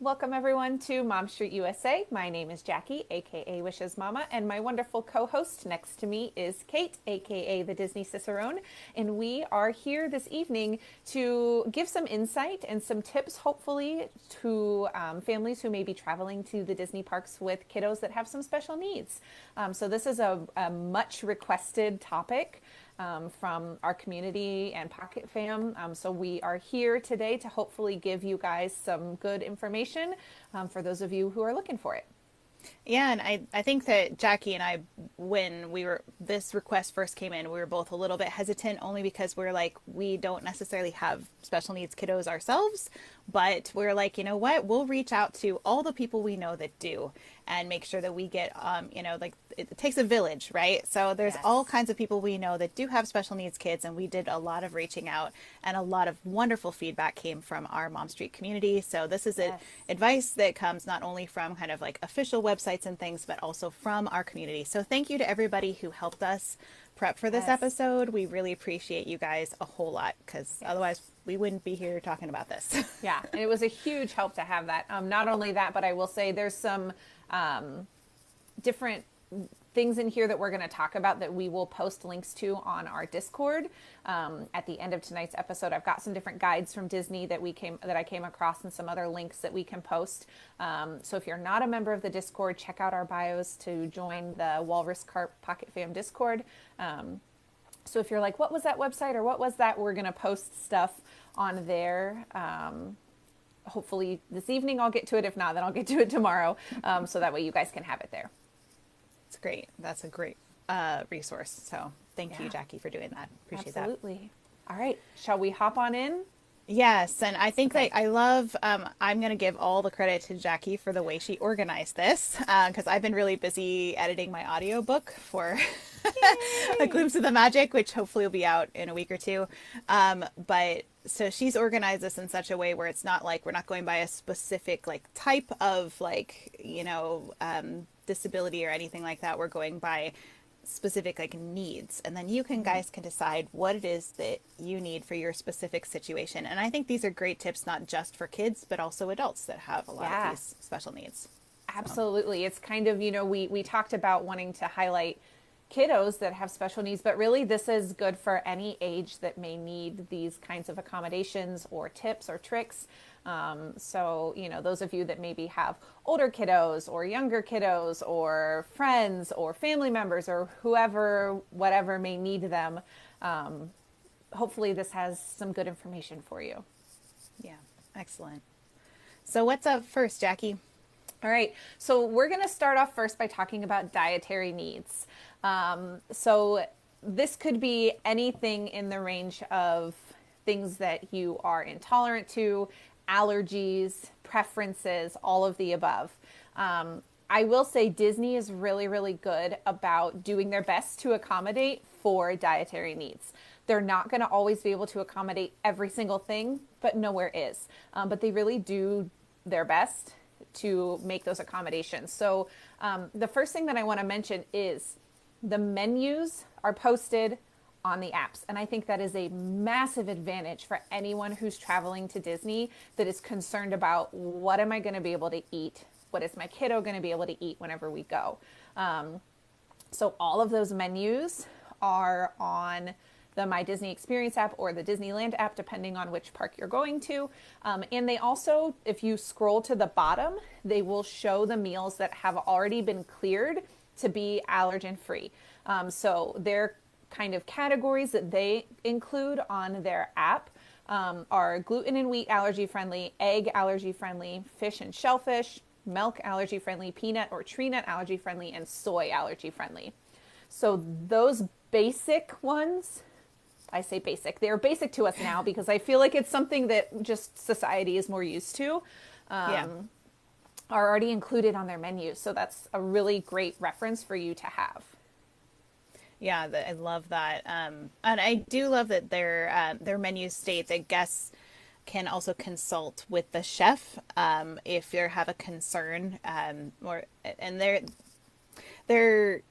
Welcome everyone to Mom Street USA. My name is Jackie, aka Wishes Mama, and my wonderful co-host next to me is Kate, aka the Disney Cicerone, and we are here this evening to give some insight and some tips, hopefully, to families who may be traveling to the Disney parks with kiddos that have some special needs. So this is a much requested topic from our community and Pocket Fam. So we are here today to hopefully give you guys some good information for those of you who are looking for it. Yeah, and I think that Jackie and I, when this request first came in, we were both a little bit hesitant only because we're like, we don't necessarily have special needs kiddos ourselves, but we're like, you know what, we'll reach out to all the people we know that do and make sure that we get, like it takes a village, right? So there's all Yes. kinds of people we know that do have special needs kids, and we did a lot of reaching out, and a lot of wonderful feedback came from our Mom Street community. So this is Yes. advice that comes not only from kind of like official websites and things, but also from our community. So thank you to everybody who helped us prep for this Yes. episode. We really appreciate you guys a whole lot, because Yes. otherwise we wouldn't be here talking about this. Yeah, and it was a huge help to have that. Not only that, but I will say there's some different things in here that we're going to talk about that we will post links to on our Discord at the end of tonight's episode. I've got some different guides from Disney that I came across, and some other links that we can post. So if you're not a member of the Discord, check out our bios to join the Walrus Carp Pocket Fam Discord. So if you're like, what was that website or what was that, we're going to post stuff on there. Hopefully this evening I'll get to it. If not, then I'll get to it tomorrow. So that way you guys can have it there. It's great. That's a great resource. So thank you, Jackie, for doing that. Appreciate that. Absolutely. All right. Shall we hop on in? Yes, and I think Okay. that I love, I'm going to give all the credit to Jackie for the way she organized this, because I've been really busy editing my audiobook for A Glimpse of the Magic, which hopefully will be out in a week or two. But so she's organized this in such a way where it's not like we're not going by a specific like type of like, disability or anything like that. We're going by specific like needs, and then you guys can decide what it is that you need for your specific situation. And I think these are great tips, not just for kids but also adults that have a lot of these special needs. So Absolutely. It's kind of, we talked about wanting to highlight kiddos that have special needs, but really this is good for any age that may need these kinds of accommodations or tips or tricks. Those of you that maybe have older kiddos or younger kiddos or friends or family members or whoever, whatever may need them, hopefully this has some good information for you. yeah, excellent. So what's up first, Jackie? All right, so we're going to start off first by talking about dietary needs. So this could be anything in the range of things that you are intolerant to, allergies, preferences, all of the above. I will say Disney is really, really good about doing their best to accommodate for dietary needs. They're not going to always be able to accommodate every single thing, but nowhere is. But they really do their best to make those accommodations. So the first thing that I want to mention is the menus are posted on the apps. And I think that is a massive advantage for anyone who's traveling to Disney that is concerned about what am I going to be able to eat? What is my kiddo going to be able to eat whenever we go? So all of those menus are on the My Disney Experience app or the Disneyland app, depending on which park you're going to. And they also, if you scroll to the bottom, they will show the meals that have already been cleared to be allergen free. So they're kind of categories that they include on their app are gluten and wheat allergy friendly, egg allergy friendly, fish and shellfish, milk allergy friendly, peanut or tree nut allergy friendly, and soy allergy friendly. So those basic ones, I say basic, they're basic to us now because I feel like it's something that just society is more used to, Yeah. are already included on their menu. So that's a really great reference for you to have. Yeah, I love that. And I do love that their menus state that guests can also consult with the chef if you have a concern, and their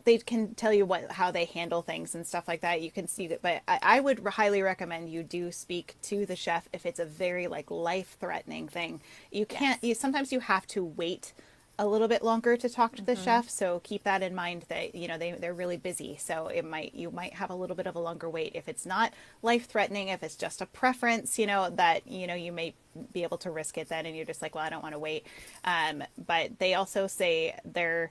they can tell you how they handle things and stuff like that. You can see that, but I would highly recommend you do speak to the chef if it's a very like life threatening thing. You can't. Yes. Sometimes you have to wait a little bit longer to talk to the Mm-hmm. chef, so keep that in mind that they're really busy, so you might have a little bit of a longer wait. If it's not life threatening, if it's just a preference, that you may be able to risk it then, and you're just like, well, I don't want to wait. But they also say they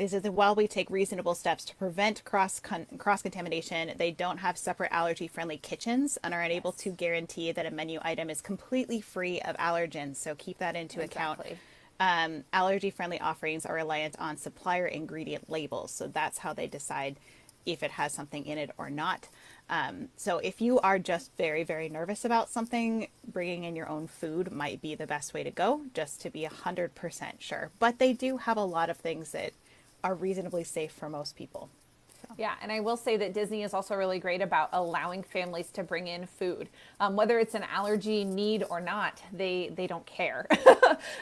said that while we take reasonable steps to prevent cross contamination, they don't have separate allergy friendly kitchens and are unable to Yes. guarantee that a menu item is completely free of allergens. So keep that into account. Exactly. Allergy friendly offerings are reliant on supplier ingredient labels. So that's how they decide if it has something in it or not. So if you are just very, very nervous about something, bringing in your own food might be the best way to go, just to be 100% sure. But they do have a lot of things that are reasonably safe for most people. So. Yeah, and I will say that Disney is also really great about allowing families to bring in food, whether it's an allergy need or not. They don't care.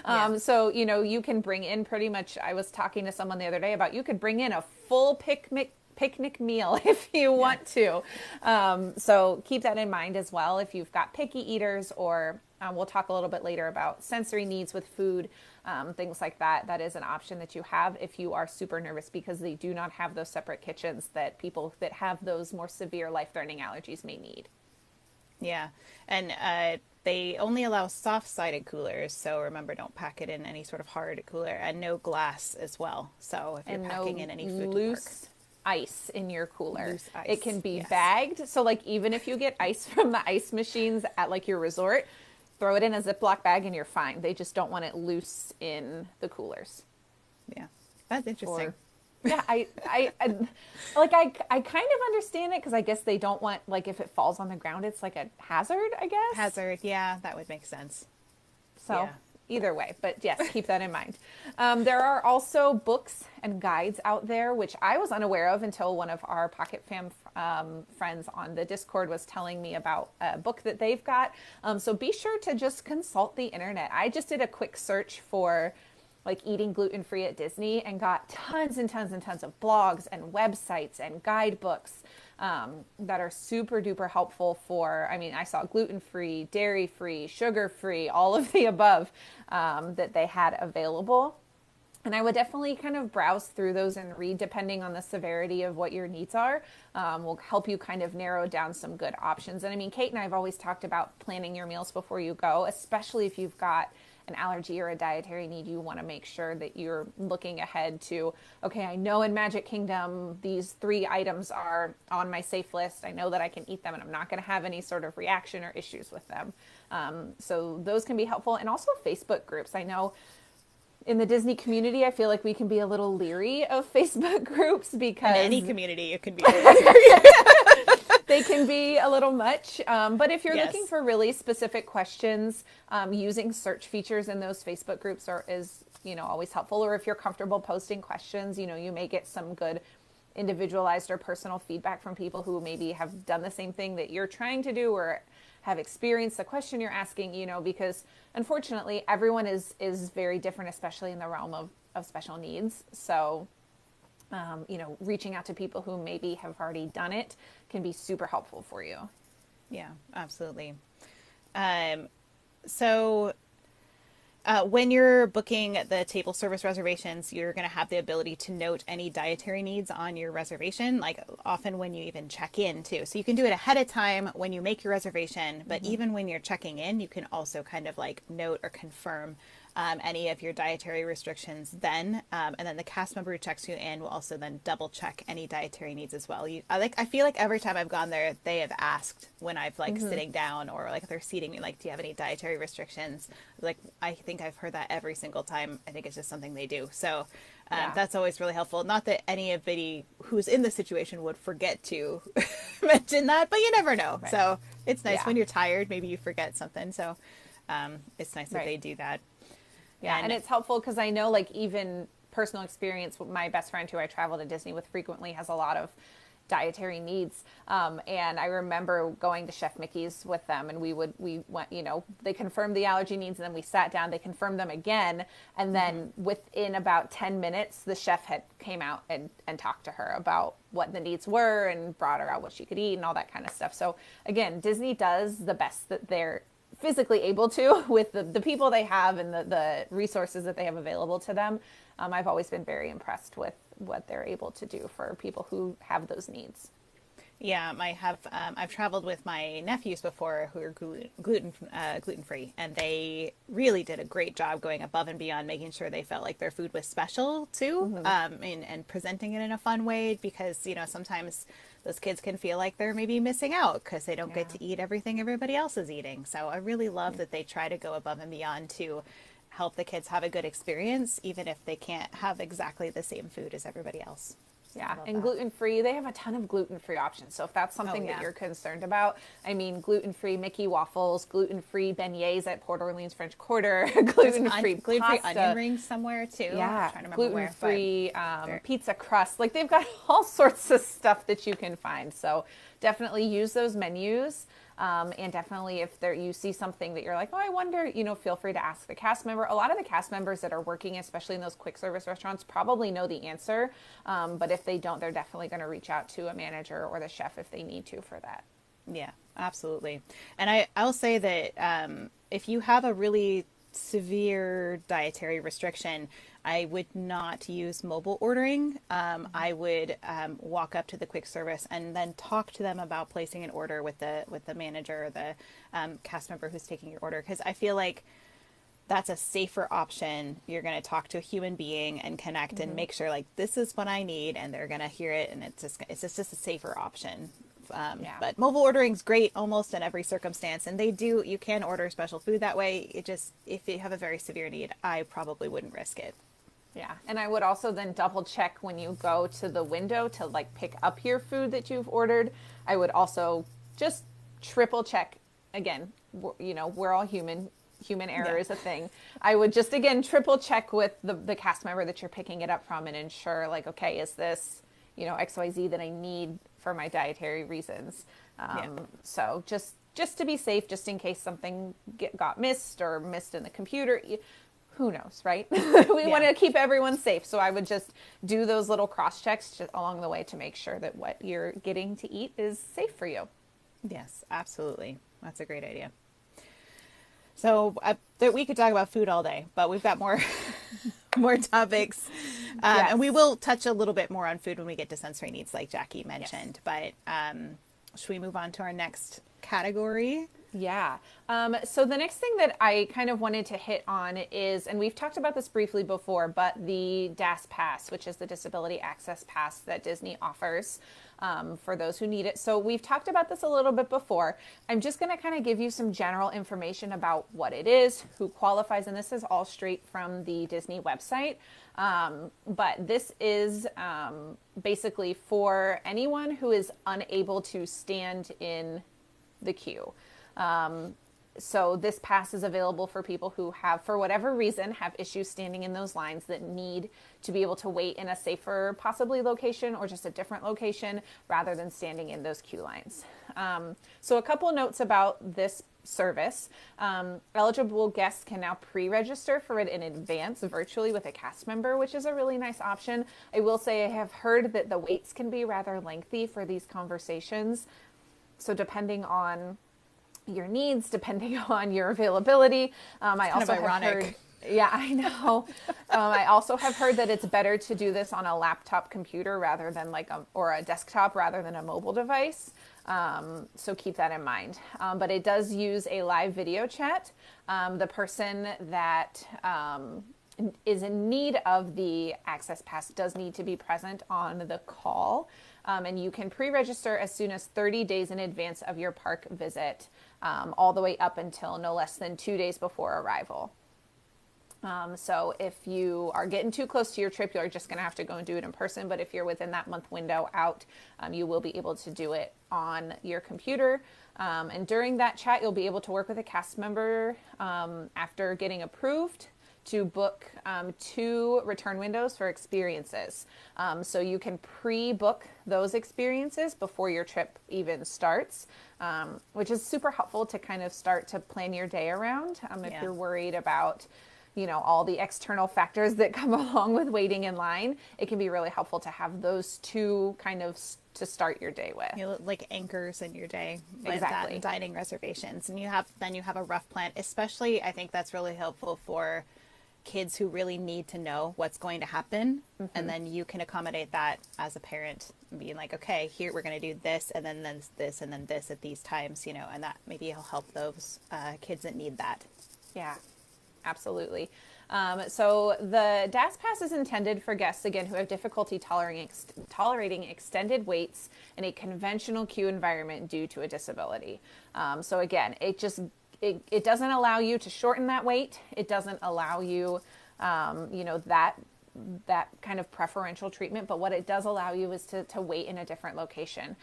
Yeah. So you can bring in pretty much. I was talking to someone the other day about you could bring in a full picnic meal if you want to. So keep that in mind as well if you've got picky eaters, or we'll talk a little bit later about sensory needs with food, things like that. That is an option that you have if you are super nervous, because they do not have those separate kitchens that people that have those more severe life-threatening allergies may need. Yeah. And they only allow soft-sided coolers. So remember, don't pack it in any sort of hard cooler, and no glass as well. So if you're And packing no in any food to the park. loose ice in your cooler. Loose It ice. can be Yes. bagged. So like even if you get ice from the ice machines at like your resort, throw it in a Ziploc bag and you're fine. They just don't want it loose in the coolers. Yeah. That's interesting. Or yeah, I kind of understand it, because I guess they don't want, like, if it falls on the ground, it's like a hazard, I guess. Hazard. Yeah, that would make sense. So Yeah. either way, but yes, keep that in mind. There are also books and guides out there, which I was unaware of until one of our Pocket Fam friends on the Discord was telling me about a book that they've got. So be sure to just consult the internet. I just did a quick search for like eating gluten-free at Disney and got tons and tons and tons of blogs and websites and guidebooks that are super duper helpful for, I mean, I saw gluten-free, dairy-free, sugar-free, all of the above that they had available. And I would definitely kind of browse through those and read, depending on the severity of what your needs are. Will help you kind of narrow down some good options. And I mean, Kate and I have always talked about planning your meals before you go, especially if you've got an allergy or a dietary need. You want to make sure that you're looking ahead to, okay, I know in Magic Kingdom these 3 items are on my safe list. I know that I can eat them and I'm not going to have any sort of reaction or issues with them. So those can be helpful. And also Facebook groups. I know in the Disney community, I feel like we can be a little leery of Facebook groups because In any community, it could be. they can be a little much. But if you're Yes. looking for really specific questions, using search features in those Facebook groups is always helpful. Or if you're comfortable posting questions, you may get some good individualized or personal feedback from people who maybe have done the same thing that you're trying to do, or have experienced the question you're asking, because unfortunately everyone is very different, especially in the realm of special needs. So, reaching out to people who maybe have already done it can be super helpful for you. Yeah, absolutely. So when you're booking the table service reservations, you're going to have the ability to note any dietary needs on your reservation, like often when you even check in too. So you can do it ahead of time when you make your reservation, but even when you're checking in, you can also kind of like note or confirm any of your dietary restrictions then. And then the cast member who checks you in will also then double check any dietary needs as well. I feel like every time I've gone there, they have asked when I've like sitting down, or like they're seating me, like, do you have any dietary restrictions? Like, I think I've heard that every single time. I think it's just something they do. So that's always really helpful. Not that anybody who's in the situation would forget to mention that, but you never know. Right. So it's nice Yeah. when you're tired, maybe you forget something. So it's nice that Right. they do that. Yeah, and it's helpful because I know, like, even personal experience, my best friend who I travel to Disney with frequently has a lot of dietary needs. And I remember going to Chef Mickey's with them, and we went, they confirmed the allergy needs, and then we sat down, they confirmed them again. And then within about 10 minutes, the chef had came out and talked to her about what the needs were and brought her out what she could eat and all that kind of stuff. So again, Disney does the best that they're physically able to with the people they have and the resources that they have available to them. I've always been very impressed with what they're able to do for people who have those needs. Yeah, I've traveled with my nephews before who are gluten free, and they really did a great job going above and beyond, making sure they felt like their food was special too, and presenting it in a fun way, because sometimes those kids can feel like they're maybe missing out because they don't get to eat everything everybody else is eating. So I really love that they try to go above and beyond to help the kids have a good experience, even if they can't have exactly the same food as everybody else. Yeah, and gluten-free, they have a ton of gluten-free options. So if that's something that you're concerned about, I mean, gluten-free Mickey waffles, gluten-free beignets at Port Orleans French Quarter, gluten-free pasta. Onion rings somewhere too. Yeah, gluten-free pizza crust. Like, they've got all sorts of stuff that you can find. So definitely use those menus. And definitely if you see something that you're like, oh, I wonder, feel free to ask the cast member. A lot of the cast members that are working, especially in those quick service restaurants, probably know the answer. But if they don't, they're definitely going to reach out to a manager or the chef if they need to for that. Yeah, absolutely. And I'll say that if you have a really severe dietary restriction, I would not use mobile ordering. I would walk up to the quick service and then talk to them about placing an order with the manager or the cast member who's taking your order, because I feel like that's a safer option. You're going to talk to a human being and connect and make sure like this is what I need, and they're going to hear it, and it's just a safer option. But mobile ordering is great almost in every circumstance, and you can order special food that way. If you have a very severe need, I probably wouldn't risk it. Yeah, and I would also then double check when you go to the window to like pick up your food that you've ordered. I would also just triple check. Again, we're all human. Human error is a thing. I would just, again, triple check with the cast member that you're picking it up from and ensure like, okay, is this, XYZ that I need for my dietary reasons? So just to be safe, just in case something got missed or missed in the computer, who knows, right? We want to keep everyone safe. So I would just do those little cross checks along the way to make sure that what you're getting to eat is safe for you. Yes, absolutely. That's a great idea. So we could talk about food all day, but we've got more topics. And we will touch a little bit more on food when we get to sensory needs, like Jackie mentioned. But should we move on to our next category? Yeah. So the next thing that I kind of wanted to hit on is, and we've talked about this briefly before, but the DAS Pass, which is the Disability Access Pass that Disney offers for those who need it. So we've talked about this a little bit before. I'm just going to kind of give you some general information about what it is, who qualifies, and this is all straight from the Disney website. But this is basically for anyone who is unable to stand in the queue. So this pass is available for people who have, for whatever reason, have issues standing in those lines that need to be able to wait in a safer, possibly location or just a different location rather than standing in those queue lines. So a couple of notes about this service. Eligible guests can now pre-register for it in advance virtually with a cast member, which is a really nice option. I will say I have heard that the waits can be rather lengthy for these conversations. So depending on your needs, depending on your availability. I also have heard, yeah, I know. I also have heard that it's better to do this on a laptop computer rather than or a desktop rather than a mobile device. So keep that in mind. But it does use a live video chat. The person that is in need of the Access Pass does need to be present on the call. And you can pre-register as soon as 30 days in advance of your park visit, all the way up until no less than 2 days before arrival. So if you are getting too close to your trip, you're just going to have to go and do it in person. But if you're within that month window out, you will be able to do it on your computer. And during that chat, you'll be able to work with a cast member after getting approved to book 2 return windows for experiences. So you can pre-book those experiences before your trip even starts, which is super helpful to kind of start to plan your day around. If Yeah. you're worried about, all the external factors that come along with waiting in line, it can be really helpful to have those 2 kind of to start your day with. Like anchors in your day with that Exactly. and dining reservations, and you have a rough plan. Especially, I think that's really helpful for kids who really need to know what's going to happen, and then you can accommodate that as a parent, being like, okay, here we're going to do this, and then this and then this at these times, and that maybe will help those kids that need that. Yeah, absolutely. So the DAS pass is intended for guests, again, who have difficulty tolerating extended waits in a conventional queue environment due to a disability. So again, it doesn't allow you to shorten that wait. It doesn't allow you, that kind of preferential treatment, but what it does allow you is to wait in a different location.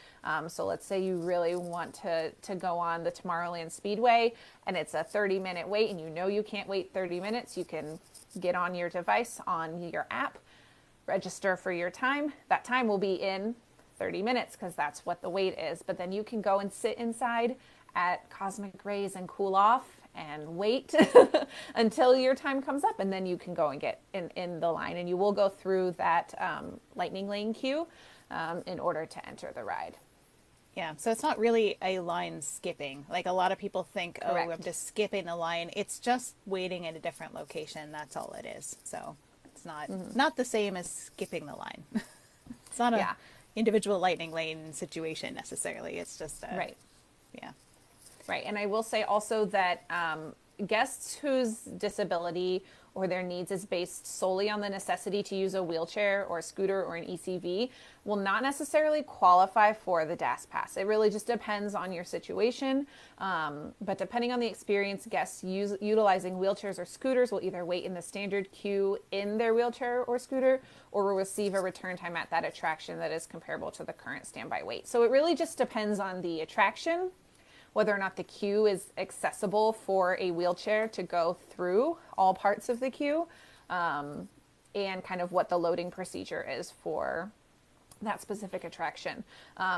So let's say you really want to go on the Tomorrowland Speedway and it's a 30-minute wait and you can't wait 30 minutes. You can get on your device, on your app, register for your time. That time will be in 30 minutes because that's what the wait is. But then you can go and sit inside at Cosmic Rays and cool off and wait until your time comes up, and then you can go and get in the line, and you will go through that lightning lane queue in order to enter the ride. Yeah, so it's not really a line skipping. Like a lot of people think, Correct. oh, I'm just skipping the line. It's just waiting at a different location. That's all it is. So it's not the same as skipping the line. It's not a individual lightning lane situation necessarily. It's just Right. Yeah. Right. And I will say also that guests whose disability or their needs is based solely on the necessity to use a wheelchair or a scooter or an ECV will not necessarily qualify for the DAS pass. It really just depends on your situation. But depending on the experience, guests utilizing wheelchairs or scooters will either wait in the standard queue in their wheelchair or scooter, or will receive a return time at that attraction that is comparable to the current standby wait. So it really just depends on the attraction, whether or not the queue is accessible for a wheelchair to go through all parts of the queue, and kind of what the loading procedure is for that specific attraction.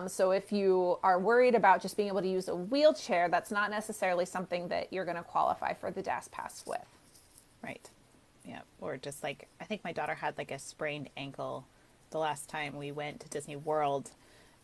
So if you are worried about just being able to use a wheelchair, that's not necessarily something that you're going to qualify for the DAS pass with. Right. Yeah. Or just like, I think my daughter had like a sprained ankle the last time we went to Disney World.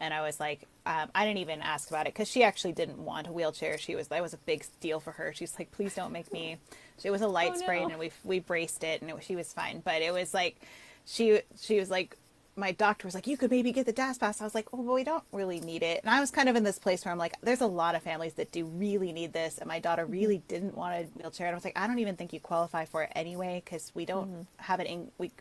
And I was like, I didn't even ask about it because she actually didn't want a wheelchair. That was a big deal for her. She's like, please don't make me. It was a light sprain, and we braced it, and she was fine. But it was like, she was like, my doctor was like, you could maybe get the DAS pass. I was like, oh, well, we don't really need it. And I was kind of in this place where I'm like, there's a lot of families that do really need this. And my daughter really didn't want a wheelchair. And I was like, I don't even think you qualify for it anyway, because we don't have it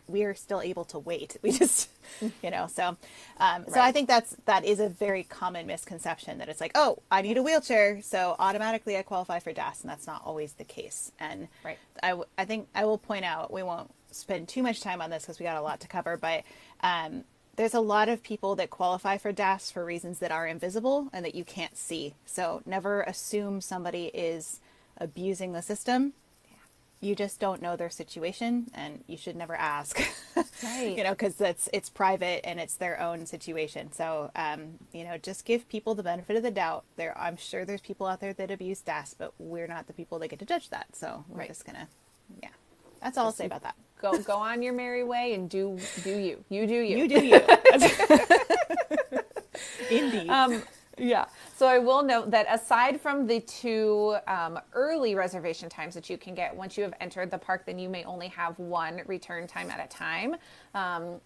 we are still able to wait. We just, so I think that is a very common misconception that it's like, oh, I need a wheelchair, so automatically I qualify for DAS. And that's not always the case. And I think I will point out, we won't spend too much time on this because we got a lot to cover, but there's a lot of people that qualify for DAS for reasons that are invisible and that you can't see. So never assume somebody is abusing the system. You just don't know their situation, and you should never ask. Right. Because it's private and it's their own situation. So just give people the benefit of the doubt. I'm sure there's people out there that abuse DAS, but we're not the people that get to judge that. So we're just gonna, that's all I'll say about that. Go on your merry way and do you. You do you. You do you. Indeed. Yeah. So I will note that aside from the 2 early reservation times that you can get once you have entered the park, then you may only have 1 return time at a time.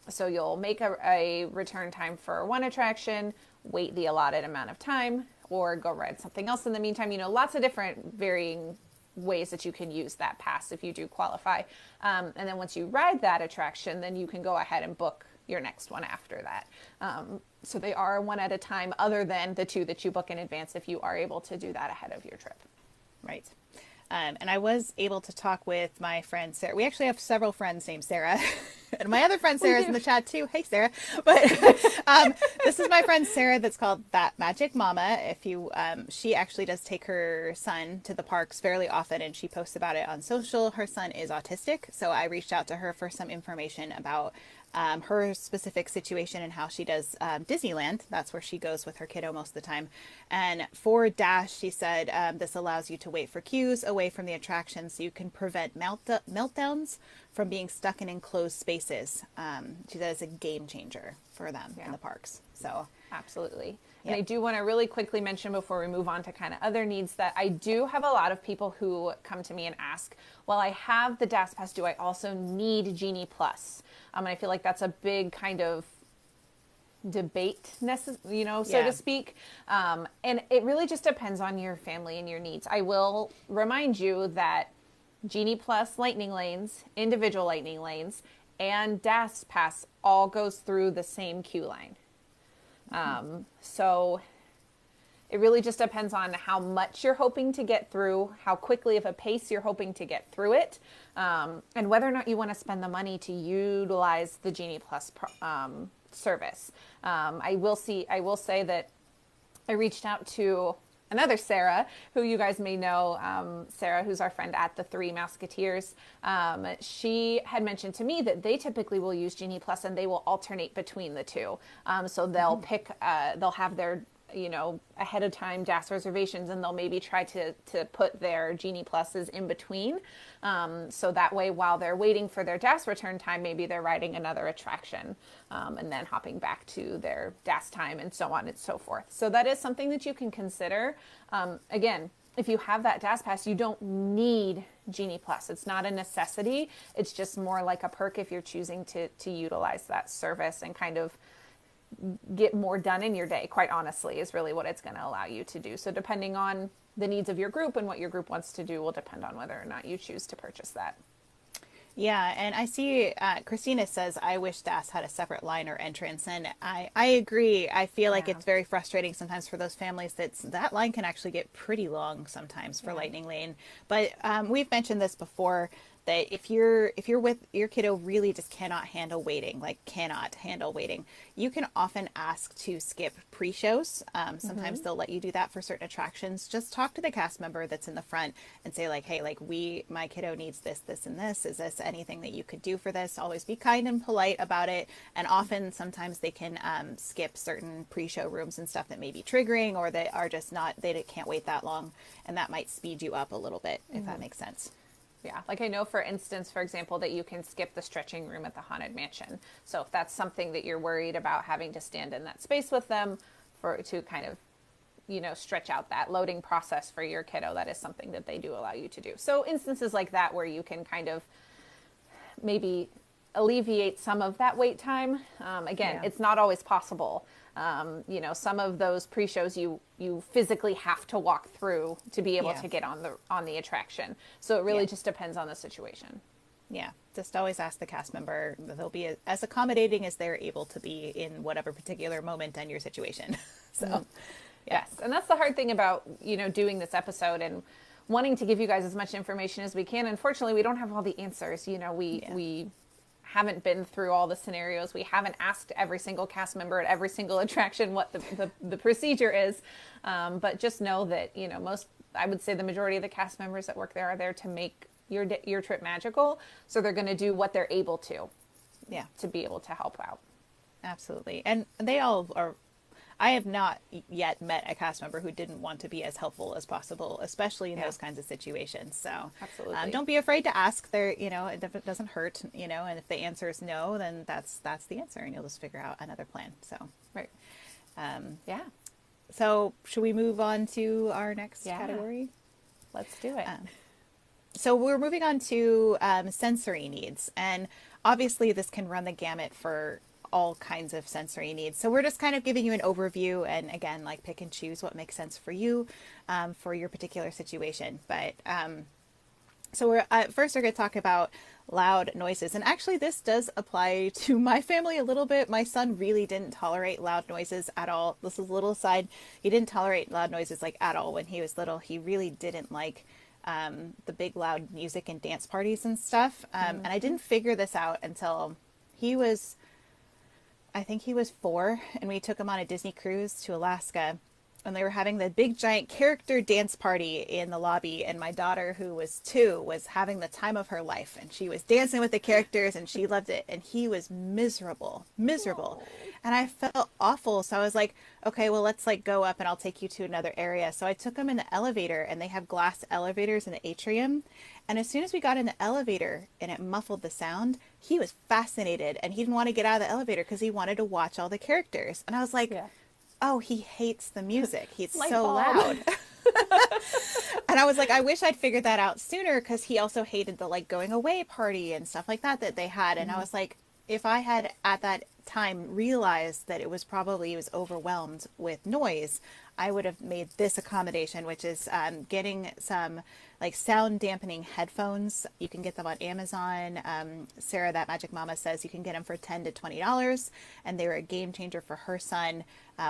So you'll make a return time for one attraction, wait the allotted amount of time, or go ride something else in the meantime. Lots of different varying ways that you can use that pass if you do qualify. And then once you ride that attraction, then you can go ahead and book your next one after that. So they are one at a time, other than the 2 that you book in advance if you are able to do that ahead of your trip. Right. And I was able to talk with my friend Sarah. We actually have several friends named Sarah And my other friend We Sarah's in do. the chat too. Hey, Sarah. But this is my friend Sarah that's called That Magic Mama. If you, she actually does take her son to the parks fairly often, and she posts about it on social. Her son is autistic, so I reached out to her for some information about her specific situation and how she does Disneyland. That's where she goes with her kiddo most of the time. And for Dash, she said this allows you to wait for cues away from the attraction so you can prevent meltdowns from being stuck in enclosed spaces. She said it's a game changer for them in Yeah. the parks. So, Absolutely. And yep. I do want to really quickly mention before we move on to kind of other needs that I do have a lot of people who come to me and ask, well, I have the DAS Pass, do I also need Genie Plus? And I feel like that's a big kind of debate, so to Yeah. speak. And it really just depends on your family and your needs. I will remind you that Genie Plus lightning lanes, individual lightning lanes, and DAS Pass all goes through the same queue line. So it really just depends on how much you're hoping to get through, how quickly of a pace you're hoping to get through it, and whether or not you want to spend the money to utilize the Genie Plus service. I will say that I reached out to another Sara, who you guys may know, Sara, who's our friend at the Three Musketeers. She had mentioned to me that they typically will use Genie Plus and they will alternate between the two. So they'll they'll have their ahead of time DAS reservations, and they'll maybe try to put their Genie Pluses in between. So that way, while they're waiting for their DAS return time, maybe they're riding another attraction and then hopping back to their DAS time and so on and so forth. So that is something that you can consider. Again, if you have that DAS Pass, you don't need Genie Plus. It's not a necessity. It's just more like a perk if you're choosing to utilize that service and kind of get more done in your day, quite honestly, is really what it's going to allow you to do. So depending on the needs of your group and what your group wants to do will depend on whether or not you choose to purchase that. Yeah, and I see Christina says, I wish DAS had a separate line or entrance. And I agree. I feel like Yeah. it's very frustrating sometimes for those families that line can actually get pretty long sometimes for Lightning Lane. But we've mentioned this before, that if you're with your kiddo really just cannot handle waiting, like cannot handle waiting, you can often ask to skip pre-shows. Sometimes they'll let you do that for certain attractions. Just talk to the cast member that's in the front and say like, hey, like my kiddo needs this, this, and this. Is this anything that you could do for this? Always be kind and polite about it. And often, sometimes they can skip certain pre-show rooms and stuff that may be triggering, or they are just not, they can't wait that long, and that might speed you up a little bit, if that makes sense. Yeah, like I know, for instance, for example, that you can skip the stretching room at the Haunted Mansion. So if that's something that you're worried about having to stand in that space with them to kind of, stretch out that loading process for your kiddo, that is something that they do allow you to do. So instances like that where you can kind of maybe alleviate some of that wait time. Again, Yeah. it's not always possible. Some of those pre-shows you physically have to walk through to be able Yeah. to get on the attraction. So it really Yeah. just depends on the situation. Yeah, just always ask the cast member. They'll be as accommodating as they're able to be in whatever particular moment and your situation. So, yeah. Yes, and that's the hard thing about doing this episode and wanting to give you guys as much information as we can. Unfortunately, we don't have all the answers. We haven't been through all the scenarios. We haven't asked every single cast member at every single attraction what the procedure is. But just know that I would say the majority of the cast members that work there are there to make your trip magical. So they're going to do what they're able Yeah, to be able to help out. absolutely. And they all are. I have not yet met a cast member who didn't want to be as helpful as possible, especially in those kinds of situations. So Absolutely. don't be afraid to ask. There, it doesn't hurt, and if the answer is no, then that's the answer, and you'll just figure out another plan. So, Right. um, Yeah. so should we move on to our next Yeah. category? Let's do it. So we're moving on to sensory needs, and obviously this can run the gamut for all kinds of sensory needs. So we're just kind of giving you an overview, and again, like pick and choose what makes sense for you, for your particular situation. But so we're first we're going to talk about loud noises, and actually this does apply to my family a little bit. My son really didn't tolerate loud noises at all. This is a little aside. He didn't tolerate loud noises like at all when he was little. He really didn't like the big loud music and dance parties and stuff. And I didn't figure this out until he was, I think he was 4, and we took him on a Disney cruise to Alaska. And they were having the big giant character dance party in the lobby, and my daughter, who was 2, was having the time of her life, and she was dancing with the characters and she loved it, and he was miserable. Oh. And I felt awful, so I was like, okay, well, let's like go up and I'll take you to another area. So I took him in the elevator, and they have glass elevators in the atrium, and as soon as we got in the elevator and it muffled the sound, he was fascinated, and he didn't want to get out of the elevator because he wanted to watch all the characters. And I was like, Yeah. oh, he hates the music. He's Light so bulb. loud. And I was like, I wish I'd figured that out sooner, because he also hated the like going away party and stuff like that that they had. And I was like, if I had at that time realized that it was probably he was overwhelmed with noise, I would have made this accommodation, which is getting some like sound dampening headphones. You can get them on Amazon. Sarah, that Magic Mama, says you can get them for $10 to $20, and they were a game changer for her son.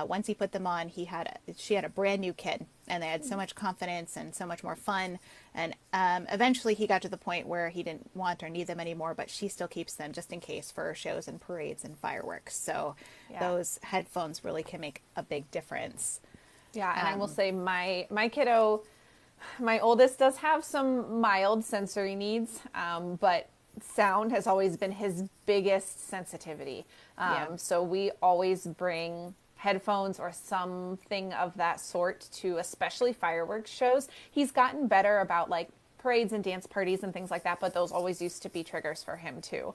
Once he put them on, she had a brand new kid, and they had so much confidence and so much more fun. And eventually he got to the point where he didn't want or need them anymore, but she still keeps them just in case for shows and parades and fireworks. So those headphones really can make a big difference. Yeah, and I will say my kiddo, my oldest, does have some mild sensory needs, but sound has always been his biggest sensitivity. So we always bring headphones or something of that sort to especially fireworks shows. He's gotten better about like parades and dance parties and things like that, but those always used to be triggers for him too.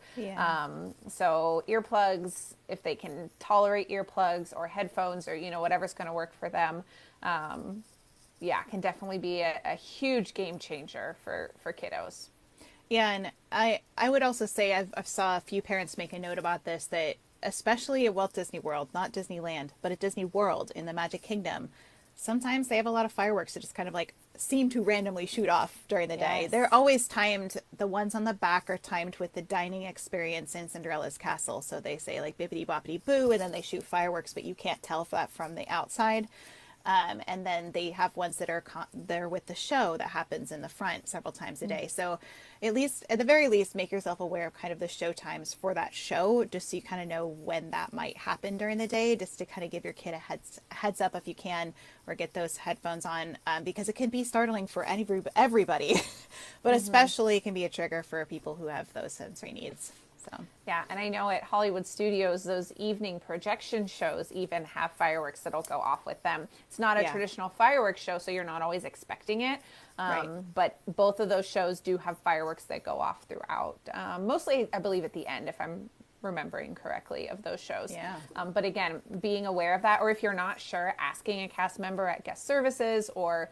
So earplugs, if they can tolerate earplugs or headphones or, whatever's going to work for them, can definitely be a huge game changer for kiddos. Yeah, and I would also say I've saw a few parents make a note about this, that especially at Walt Disney World, not Disneyland, but at Disney World in the Magic Kingdom, sometimes they have a lot of fireworks that just kind of like seem to randomly shoot off during the day. Yes. They're always timed. The ones on the back are timed with the dining experience in Cinderella's castle. So they say like bippity boppity boo, and then they shoot fireworks, but you can't tell that from the outside. And then they have ones that are there with the show that happens in the front several times a day. So at the very least, make yourself aware of kind of the show times for that show, just so you kind of know when that might happen during the day, just to kind of give your kid a heads up if you can, or get those headphones on, because it can be startling for everybody, but especially it can be a trigger for people who have those sensory needs. So. Yeah, and I know at Hollywood Studios, those evening projection shows even have fireworks that'll go off with them. It's not a traditional fireworks show, so you're not always expecting it. Right. But both of those shows do have fireworks that go off throughout. Mostly, I believe, at the end, if I'm remembering correctly, of those shows. Yeah. But again, being aware of that, or if you're not sure, asking a cast member at guest services or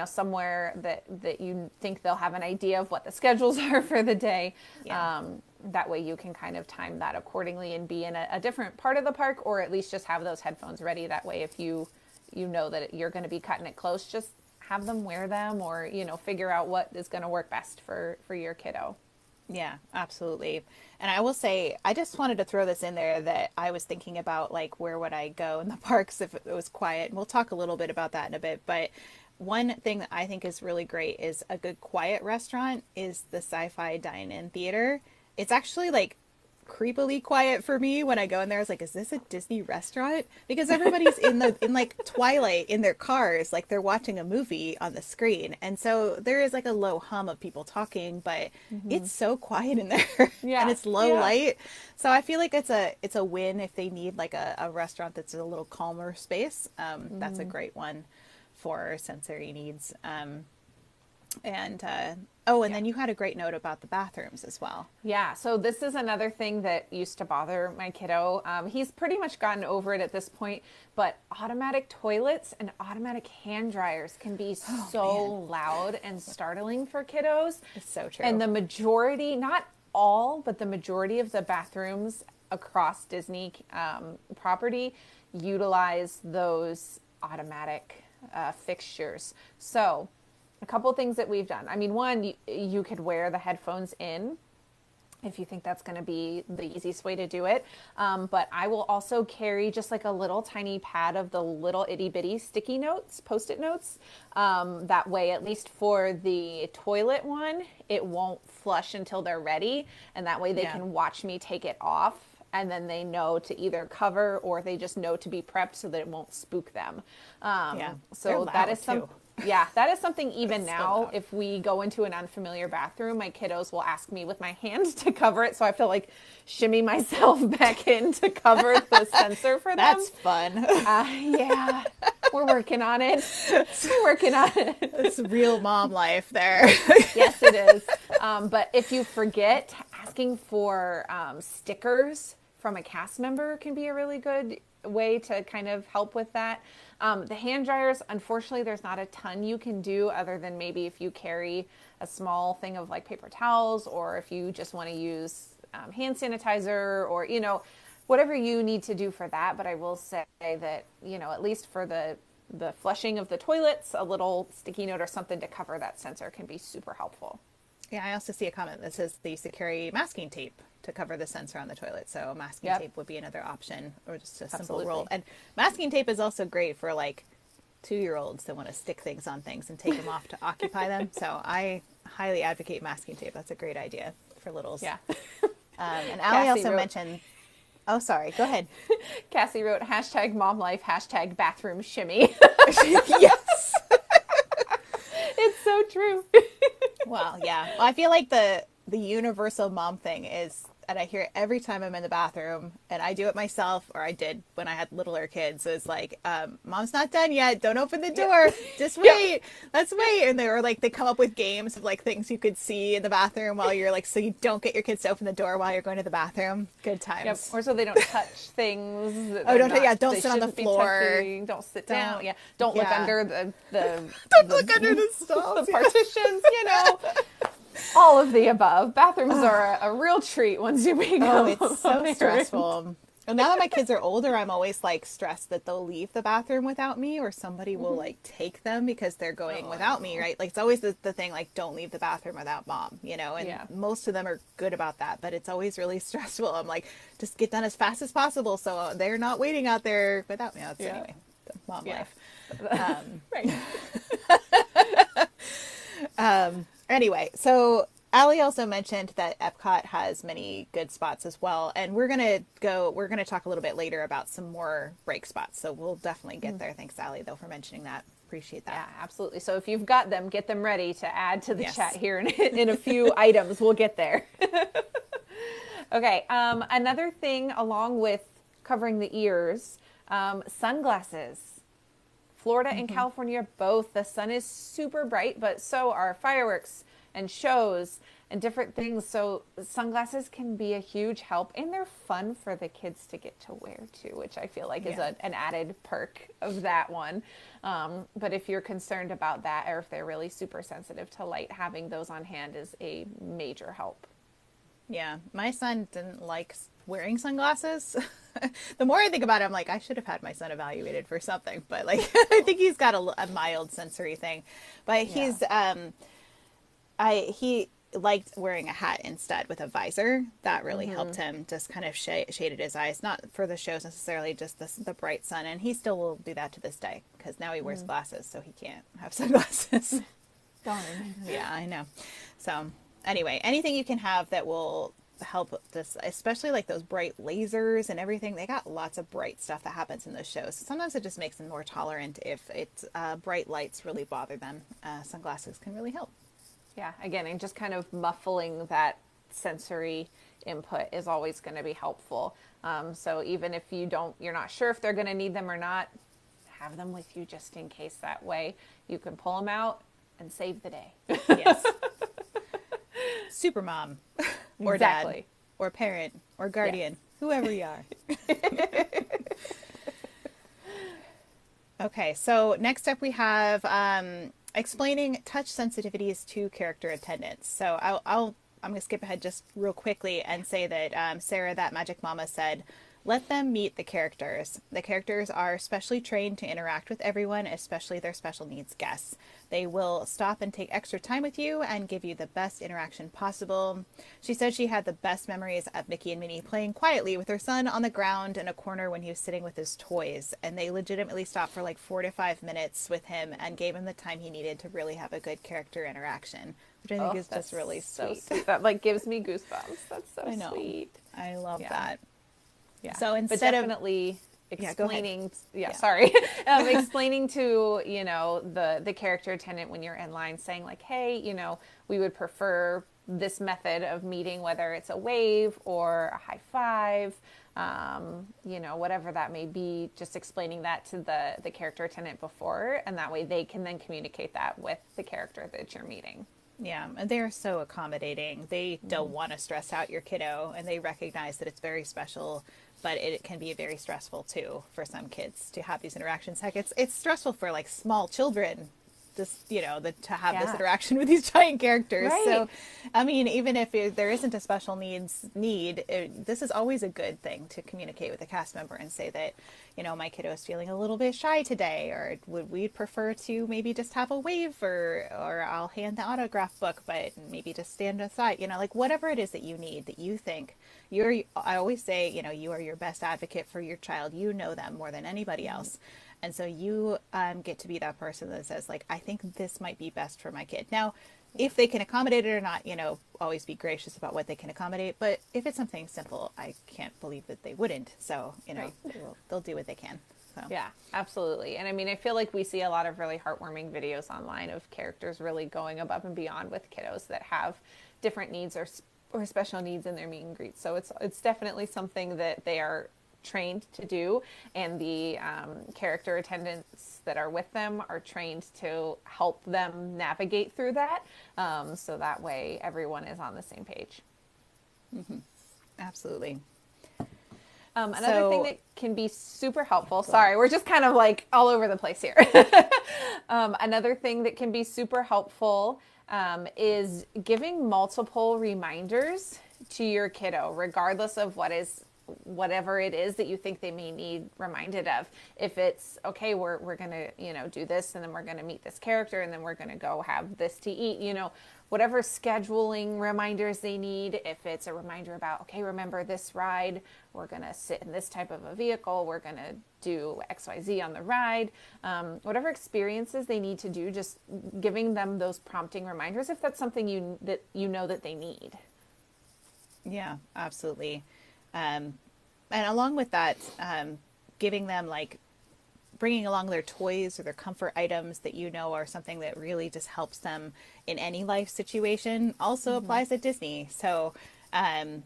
somewhere that you think they'll have an idea of what the schedules are for the day. That way you can kind of time that accordingly and be in a different part of the park, or at least just have those headphones ready. That way, if you know that you're going to be cutting it close, just have them wear them, or, figure out what is going to work best for your kiddo. Yeah, absolutely. And I will say, I just wanted to throw this in there, that I was thinking about like, where would I go in the parks if it was quiet? And we'll talk a little bit about that in a bit. But one thing that I think is really great is a good quiet restaurant is the Sci-Fi Dine-In Theater. It's actually like creepily quiet for me when I go in there. I was like, is this a Disney restaurant? Because everybody's in like twilight in their cars, like they're watching a movie on the screen. And so there is like a low hum of people talking, but it's so quiet in there. And it's low light. So I feel like it's a win if they need like a restaurant that's a little calmer space. That's a great one for sensory needs. And then you had a great note about the bathrooms as well. Yeah. So this is another thing that used to bother my kiddo. He's pretty much gotten over it at this point, but automatic toilets and automatic hand dryers can be loud and startling for kiddos. It's so true. And the majority, not all, but the majority of the bathrooms across Disney property utilize those automatic fixtures. So a couple things that we've done. I mean, one, you could wear the headphones in if you think that's going to be the easiest way to do it. But I will also carry just like a little tiny pad of the little itty bitty sticky notes, post-it notes. That way, at least for the toilet one, it won't flush until they're ready. And that way they Yeah. can watch me take it off. And then they know to either cover or they just know to be prepped so that it won't spook them. Yeah. They're So that loud is some. too. Yeah, that is something even So now, loud. if we go into an unfamiliar bathroom, my kiddos will ask me with my hand to cover it. So I feel like shimmy myself back in to cover the sensor for them. That's fun. Yeah, we're working on it. We're working on it. It's real mom life there. Yes, it is. But if you forget, asking for stickers from a cast member can be a really good way to kind of help with that. The hand dryers, unfortunately, there's not a ton you can do other than maybe if you carry a small thing of like paper towels, or if you just want to use hand sanitizer, or, whatever you need to do for that. But I will say that, at least for the flushing of the toilets, a little sticky note or something to cover that sensor can be super helpful. Yeah, I also see a comment that says they used to carry masking tape to cover the sensor on the toilet. So masking Yep. tape would be another option, or just a simple Absolutely. roll. And masking tape is also great for like 2-year-olds that want to stick things on things and take them off to occupy them. So I highly advocate masking tape. That's a great idea for littles. Yeah. And Allie Cassie also wrote- mentioned, oh, sorry, go ahead. Cassie wrote #momlife, #bathroom shimmy. Yes. It's so true. Well, yeah. Well, I feel like the universal mom thing is, and I hear it every time I'm in the bathroom, and I do it myself, or I did when I had littler kids. It's like, mom's not done yet. Don't open the door. Just wait. Let's wait. And they come up with games of like things you could see in the bathroom while you're like, so you don't get your kids to open the door while you're going to the bathroom. Good times. Yep. Or so they don't touch things. that Oh, they're don't they sit on the shouldn't be floor. touching. Don't sit down. Yeah. Don't look Yeah. under the Don't look under the stalls. the partitions, all of the above. Bathrooms are a real treat once you become Oh, it's so a parent. stressful. And now that my kids are older, I'm always like stressed that they'll leave the bathroom without me, or somebody will like take them because they're going without me, right? Like it's always the thing, like, don't leave the bathroom without mom, and Yeah. most of them are good about that, but it's always really stressful. I'm like, just get done as fast as possible so they're not waiting out there without me. That's Yeah. anyway, the mom Yeah. life. Right. Anyway, so Ali also mentioned that Epcot has many good spots as well, and we're gonna talk a little bit later about some more break spots. So we'll definitely get there. Thanks, Ali, though, for mentioning that. Appreciate Yeah, that. absolutely. So if you've got them, get them ready to add to the Yes. chat here in a few items. We'll get there. Okay. Another thing along with covering the ears, sunglasses. Florida and California, both, the sun is super bright, but so are fireworks and shows and different things. So sunglasses can be a huge help, and they're fun for the kids to get to wear too, which I feel like is an added perk of that one. But if you're concerned about that, or if they're really super sensitive to light, having those on hand is a major help. Yeah, my son didn't like wearing sunglasses. The more I think about it, I'm like, I should have had my son evaluated for something. But like, I think he's got a mild sensory thing. But he liked wearing a hat instead with a visor. That really helped him. Just kind of shaded his eyes, not for the shows necessarily, just the bright sun. And he still will do that to this day because now he wears glasses, so he can't have sunglasses. Darn. Yeah, I know. So anyway, anything you can have that will help this, especially like those bright lasers and everything. They got lots of bright stuff that happens in those shows. Sometimes it just makes them more tolerant if it's bright lights really bother them. Sunglasses can really help. Yeah, again, and just kind of muffling that sensory input is always going to be helpful. So even if you're not sure if they're going to need them or not, have them with you just in case. That way you can pull them out and save the day. Yes. Super mom or Exactly. dad or parent or guardian, whoever you are. Okay, so next up we have explaining touch sensitivities to character attendants. So I'm going to skip ahead just real quickly and say that Sarah, that Magic Mama, said Let them meet the characters. The characters are specially trained to interact with everyone, especially their special needs guests. They will stop and take extra time with you and give you the best interaction possible. She said she had the best memories of Mickey and Minnie playing quietly with her son on the ground in a corner when he was sitting with his toys. And they legitimately stopped for like 4 to 5 minutes with him and gave him the time he needed to really have a good character interaction, which I think Oh, is that's just really so sweet. sweet. That like gives me goosebumps. That's so I know. sweet. I love Yeah. that. Yeah. So But instead of, definitely yeah, go ahead. explaining, Yeah. sorry, explaining to, the character attendant when you're in line saying like, hey, we would prefer this method of meeting, whether it's a wave or a high five, whatever that may be, just explaining that to the character attendant before, and that way they can then communicate that with the character that you're meeting. Yeah, and they're so accommodating. They don't want to stress out your kiddo, and they recognize that it's very special, but it can be very stressful too for some kids to have these interactions. Heck, it's stressful for like small children, just to have this Yeah. interaction with these giant characters. Right. So, I mean, even if there isn't a special need, this is always a good thing to communicate with a cast member and say that, my kiddo is feeling a little bit shy today, or would we prefer to maybe just have a wave, or I'll hand the autograph book, but maybe just stand aside, like whatever it is that you need, that you think I always say, you are your best advocate for your child. You know them more than anybody else. And so you get to be that person that says, like, I think this might be best for my kid. Now, if they can accommodate it or not, always be gracious about what they can accommodate. But if it's something simple, I can't believe that they wouldn't. So, Right. they'll do what they can. So. Yeah, absolutely. And I mean, I feel like we see a lot of really heartwarming videos online of characters really going above and beyond with kiddos that have different needs or special needs in their meet and greets. So it's definitely something that they are trained to do, and the character attendants that are with them are trained to help them navigate through that, so that way everyone is on the same page. Absolutely. Another thing that can be super helpful, sorry, we're just kind of like all over the place here. Another thing that can be super helpful is giving multiple reminders to your kiddo, regardless of whatever it is that you think they may need reminded of. If it's, okay, we're going to, do this, and then we're going to meet this character, and then we're going to go have this to eat, whatever scheduling reminders they need. If it's a reminder about, okay, remember this ride, we're going to sit in this type of a vehicle, we're going to do XYZ on the ride, whatever experiences they need to do, just giving them those prompting reminders if that's something that they need. Yeah, absolutely. And along with that, giving them bringing along their toys or their comfort items that are something that really just helps them in any life situation also applies at Disney. So I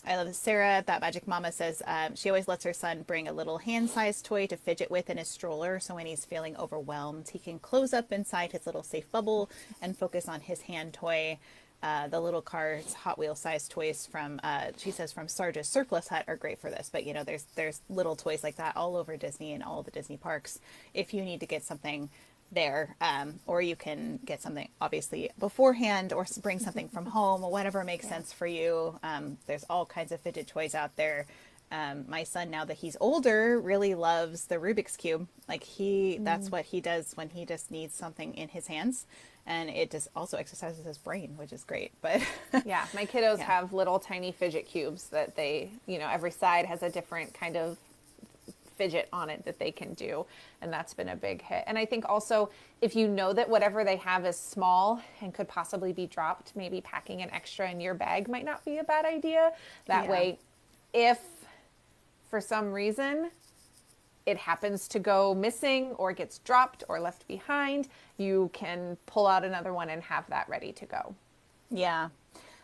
love Sara, that Magic Mama, says she always lets her son bring a little hand-sized toy to fidget with in his stroller, so when he's feeling overwhelmed, he can close up inside his little safe bubble and focus on his hand toy. The little cars, Hot Wheels sized toys from, she says, from Sarge's Surplus Hut are great for this. But, there's little toys like that all over Disney and all the Disney parks. If you need to get something there, or you can get something, obviously, beforehand, or bring something from home, or whatever makes sense for you. There's all kinds of fidget toys out there. My son, now that he's older, really loves the Rubik's Cube. That's what he does when he just needs something in his hands. And it just also exercises his brain, which is great. But yeah, my kiddos have little tiny fidget cubes that they, every side has a different kind of fidget on it that they can do. And that's been a big hit. And I think also, if you know that whatever they have is small and could possibly be dropped, maybe packing an extra in your bag might not be a bad idea. That way, if for some reason it happens to go missing or gets dropped or left behind, you can pull out another one and have that ready to go. Yeah.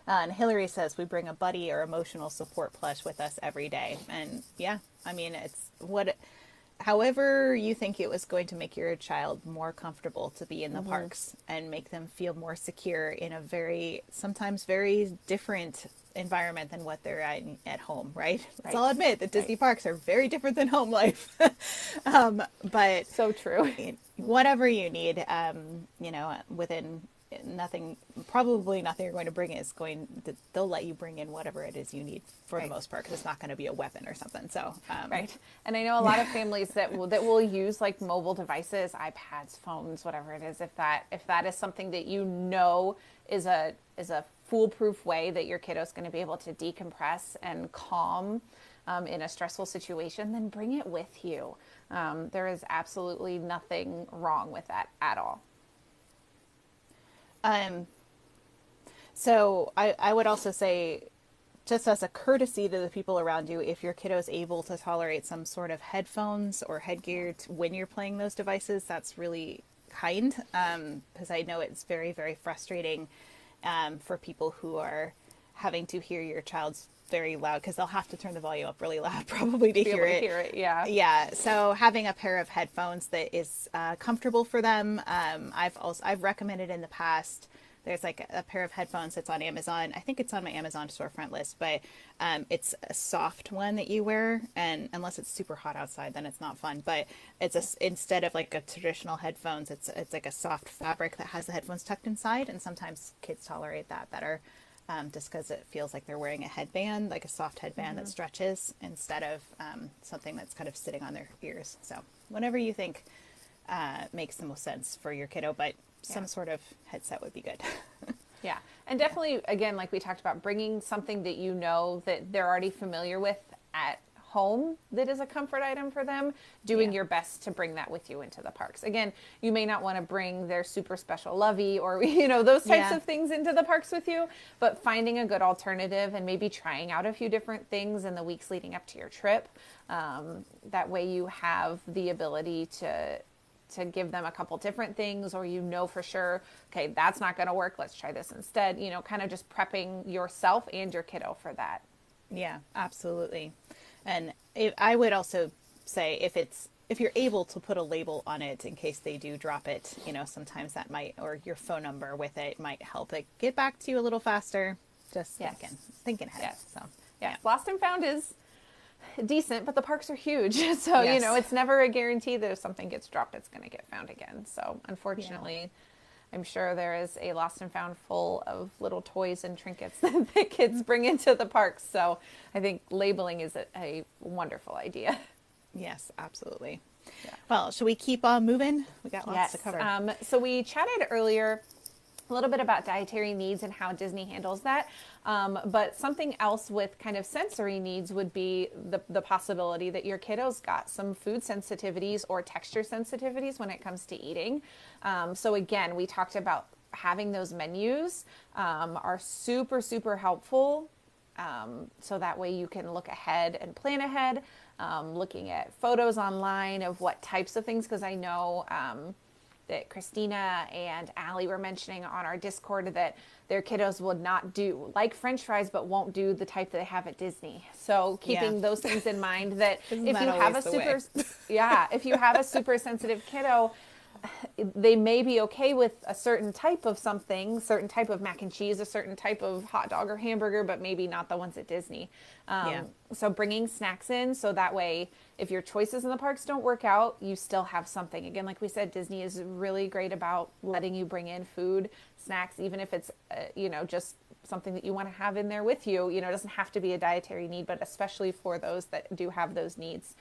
And Hillary says we bring a buddy or emotional support plush with us every day. And yeah, I mean, it's however you think it was going to make your child more comfortable to be in the parks and make them feel more secure in a sometimes very different environment than what they're at home, right? So I'll admit that Disney parks are very different than home life. But so true. Whatever you need, within probably nothing you're going to bring is they'll let you bring in whatever it is you need for the Right. most part, because it's not going to be a weapon or something. So, Right. And I know a lot of families that will use like mobile devices, iPads, phones, whatever it is. If that is something that you know is a foolproof way that your kiddo's going to be able to decompress and calm in a stressful situation, then bring it with you. There is absolutely nothing wrong with that at all. um, so I would also say, just as a courtesy to the people around you, if your kiddo is able to tolerate some sort of headphones or headgear when you're playing those devices, that's really kind. Because I know it's very, very frustrating for people who are having to hear your child's very loud, because they'll have to turn the volume up really loud probably to To be hear able to it. hear it, yeah. Yeah, so having a pair of headphones that is comfortable for them. I've recommended in the past. There's like a pair of headphones that's on Amazon. I think it's on my Amazon storefront list, but it's a soft one that you wear, and unless it's super hot outside, then it's not fun. But instead of like a traditional headphones, it's like a soft fabric that has the headphones tucked inside, and sometimes kids tolerate that better, just because it feels like they're wearing a headband, like a soft headband that stretches, instead of something that's kind of sitting on their ears. So whatever you think makes the most sense for your kiddo, but Yeah. some sort of headset would be good. Yeah. And definitely, again, like we talked about, bringing something that you know that they're already familiar with at home that is a comfort item for them, doing Yeah. your best to bring that with you into the parks. Again, you may not want to bring their super special lovey or, those types Yeah. of things into the parks with you, but finding a good alternative and maybe trying out a few different things in the weeks leading up to your trip. That way you have the ability to give them a couple different things, or for sure, okay, that's not going to work, let's try this instead, kind of just prepping yourself and your kiddo for that. Yeah, absolutely. And I would also say, if you're able to put a label on it in case they do drop it, sometimes that might, or your phone number with it might help it get back to you a little faster. Just Yes. thinking ahead. Yes. So, Yes. yeah. Lost and found is decent, but the parks are huge. So, Yes. it's never a guarantee that if something gets dropped, it's going to get found again. So, Yeah. unfortunately, I'm sure there is a lost and found full of little toys and trinkets that the kids bring into the parks. So, I think labeling is a wonderful idea. Yes, absolutely. Yeah. Well, should we keep on moving? We got lots Yes. to cover. So we chatted earlier a little bit about dietary needs and how Disney handles that. But something else with kind of sensory needs would be the possibility that your kiddos got some food sensitivities or texture sensitivities when it comes to eating. So again, we talked about having those menus are super, super helpful. So that way you can look ahead and plan ahead, looking at photos online of what types of things, because I know that Christina and Allie were mentioning on our Discord that their kiddos would not do like French fries, but won't do the type that they have at Disney. So keeping Yeah. those things in mind, that Isn't if that you have a always the way? super, yeah, if you have a super sensitive kiddo, they may be okay with a certain type of something, certain type of mac and cheese, a certain type of hot dog or hamburger, but maybe not the ones at Disney. Yeah. So bringing snacks in, so that way, if your choices in the parks don't work out, you still have something. Again, like we said, Disney is really great about letting you bring in food, snacks, even if it's, just something that you want to have in there with you. It doesn't have to be a dietary need, but especially for those that do have those needs.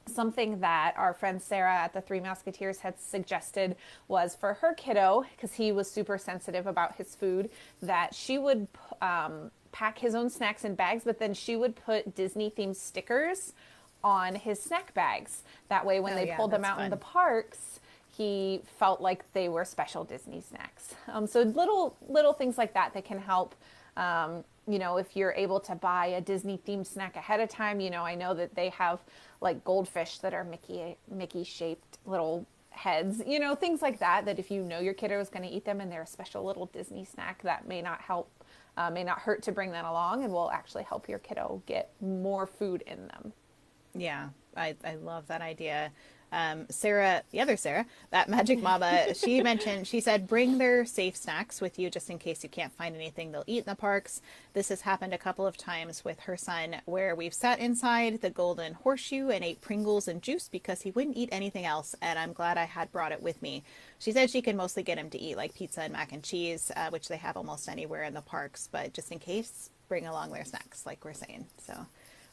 Something that our friend Sara at the Three Musketeers had suggested was for her kiddo, because he was super sensitive about his food, that she would pack his own snacks in bags, but then she would put Disney themed stickers on his snack bags. That way, when they pulled them out in the parks, he felt like they were special Disney snacks. So little things like that can help. If you're able to buy a Disney themed snack ahead of time, I know that they have like goldfish that are Mickey shaped little heads, things like that if you know your kiddo is going to eat them and they're a special little Disney snack, that may not hurt to bring that along, and will actually help your kiddo get more food in them. Yeah, I love that idea. Sarah, the other Sarah, that Magic Mama, she mentioned, she said, bring their safe snacks with you just in case you can't find anything they'll eat in the parks. This has happened a couple of times with her son where we've sat inside the Golden Horseshoe and ate Pringles and juice because he wouldn't eat anything else. And I'm glad I had brought it with me. She said she can mostly get him to eat like pizza and mac and cheese, which they have almost anywhere in the parks. But just in case, bring along their snacks, like we're saying. So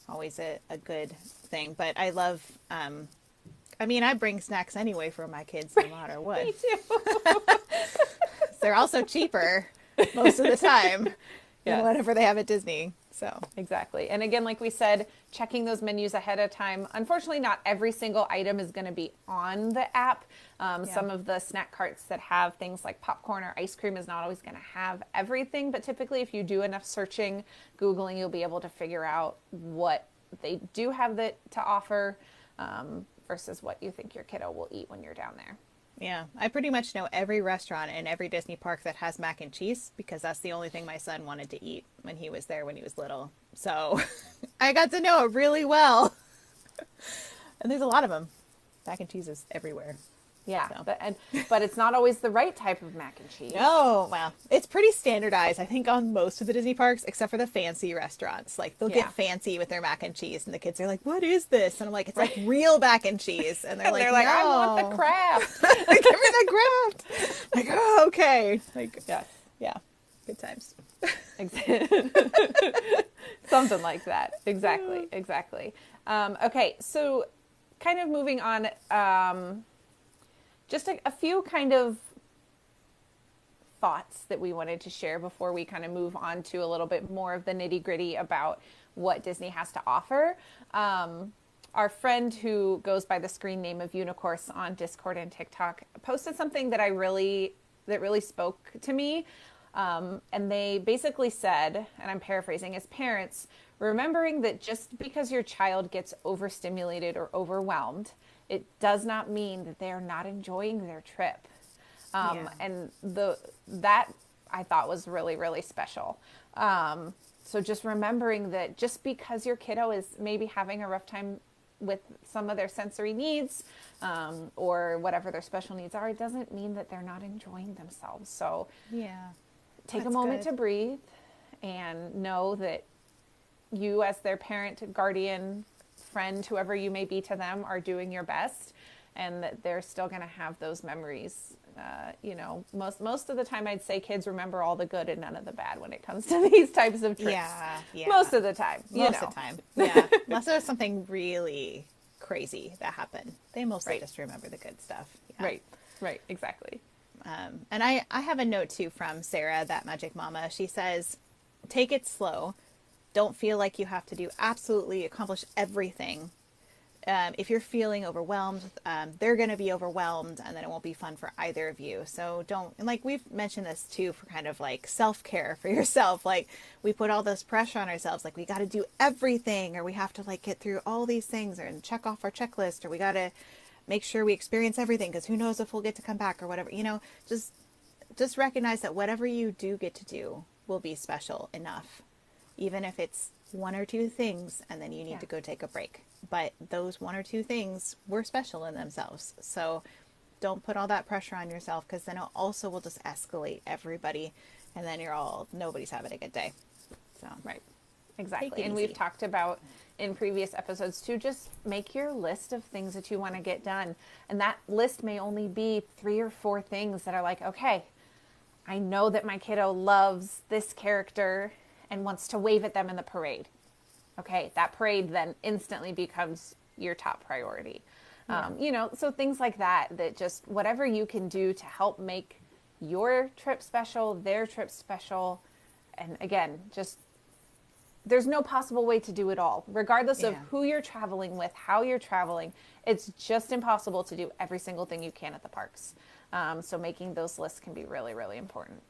always a good thing. But I love, I mean, I bring snacks anyway for my kids no matter what. Me too. They're also cheaper most of the time Yes. than whatever they have at Disney. So Exactly. And again, like we said, checking those menus ahead of time. Unfortunately, not every single item is going to be on the app. Some of the snack carts that have things like popcorn or ice cream is not always going to have everything. But typically, if you do enough searching, Googling, you'll be able to figure out what they do have to offer versus what you think your kiddo will eat when you're down there. yeah, I pretty much know every restaurant in every Disney park that has mac and cheese because that's the only thing my son wanted to eat when he was there when he was little. So I got to know it really well. And there's a lot of them. Mac and cheese is everywhere. Yeah, So. but it's not always the right type of mac and cheese. Oh, well, it's pretty standardized, I think, on most of the Disney parks, except for the fancy restaurants. Like, they'll Yeah. get fancy with their mac and cheese, and the kids are like, what is this? And I'm like, it's like real mac and cheese. And they're like, no. I want the craft. Like, give me the craft. Like, oh, okay. Like, Yes. yeah, good times. Something like that. Exactly. Okay, so kind of moving on, just a few kind of thoughts that we wanted to share before we kind of move on to a little bit more of the nitty gritty about what Disney has to offer. Our friend who goes by the screen name of Unicourse on Discord and TikTok posted something that really spoke to me. And they basically said, and I'm paraphrasing, as parents, remembering that just because your child gets overstimulated or overwhelmed, it does not mean that they are not enjoying their trip. And that I thought was really, really special. So just remembering that just because your kiddo is maybe having a rough time with some of their sensory needs, or whatever their special needs are, it doesn't mean that they're not enjoying themselves. So Yeah. take a moment to breathe and know that you, as their parent, guardian, friend, whoever you may be to them, are doing your best, and that they're still going to have those memories. Most of the time, I'd say kids remember all the good and none of the bad when it comes to these types of trips. Yeah. Most of the time. Most of the time. Yeah. Unless there was something really crazy that happened. They mostly just remember the good stuff. Yeah. Right. Exactly. And I have a note too from Sara, that Magic Mama. She says, take it slow. Don't feel like you have to absolutely accomplish everything. If you're feeling overwhelmed, they're going to be overwhelmed, and then it won't be fun for either of you. So don't, and like we've mentioned this too, for kind of like self-care for yourself. Like, we put all this pressure on ourselves, like we got to do everything, or we have to like get through all these things and check off our checklist, or we got to make sure we experience everything because who knows if we'll get to come back or whatever. Just recognize that whatever you do get to do will be special enough, even if it's one or two things and then you need to go take a break. But those one or two things were special in themselves. So don't put all that pressure on yourself, because then it also will just escalate everybody, and then nobody's having a good day. So Right. Exactly. And we've talked about in previous episodes too, just make your list of things that you want to get done. And that list may only be 3 or 4 things that are like, okay, I know that my kiddo loves this character and wants to wave at them in the parade. Okay, that parade then instantly becomes your top priority. So things like that just whatever you can do to help make your trip special, their trip special. And again, just there's no possible way to do it all, regardless of who you're traveling with, how you're traveling. It's just impossible to do every single thing you can at the parks. So making those lists can be really, really important.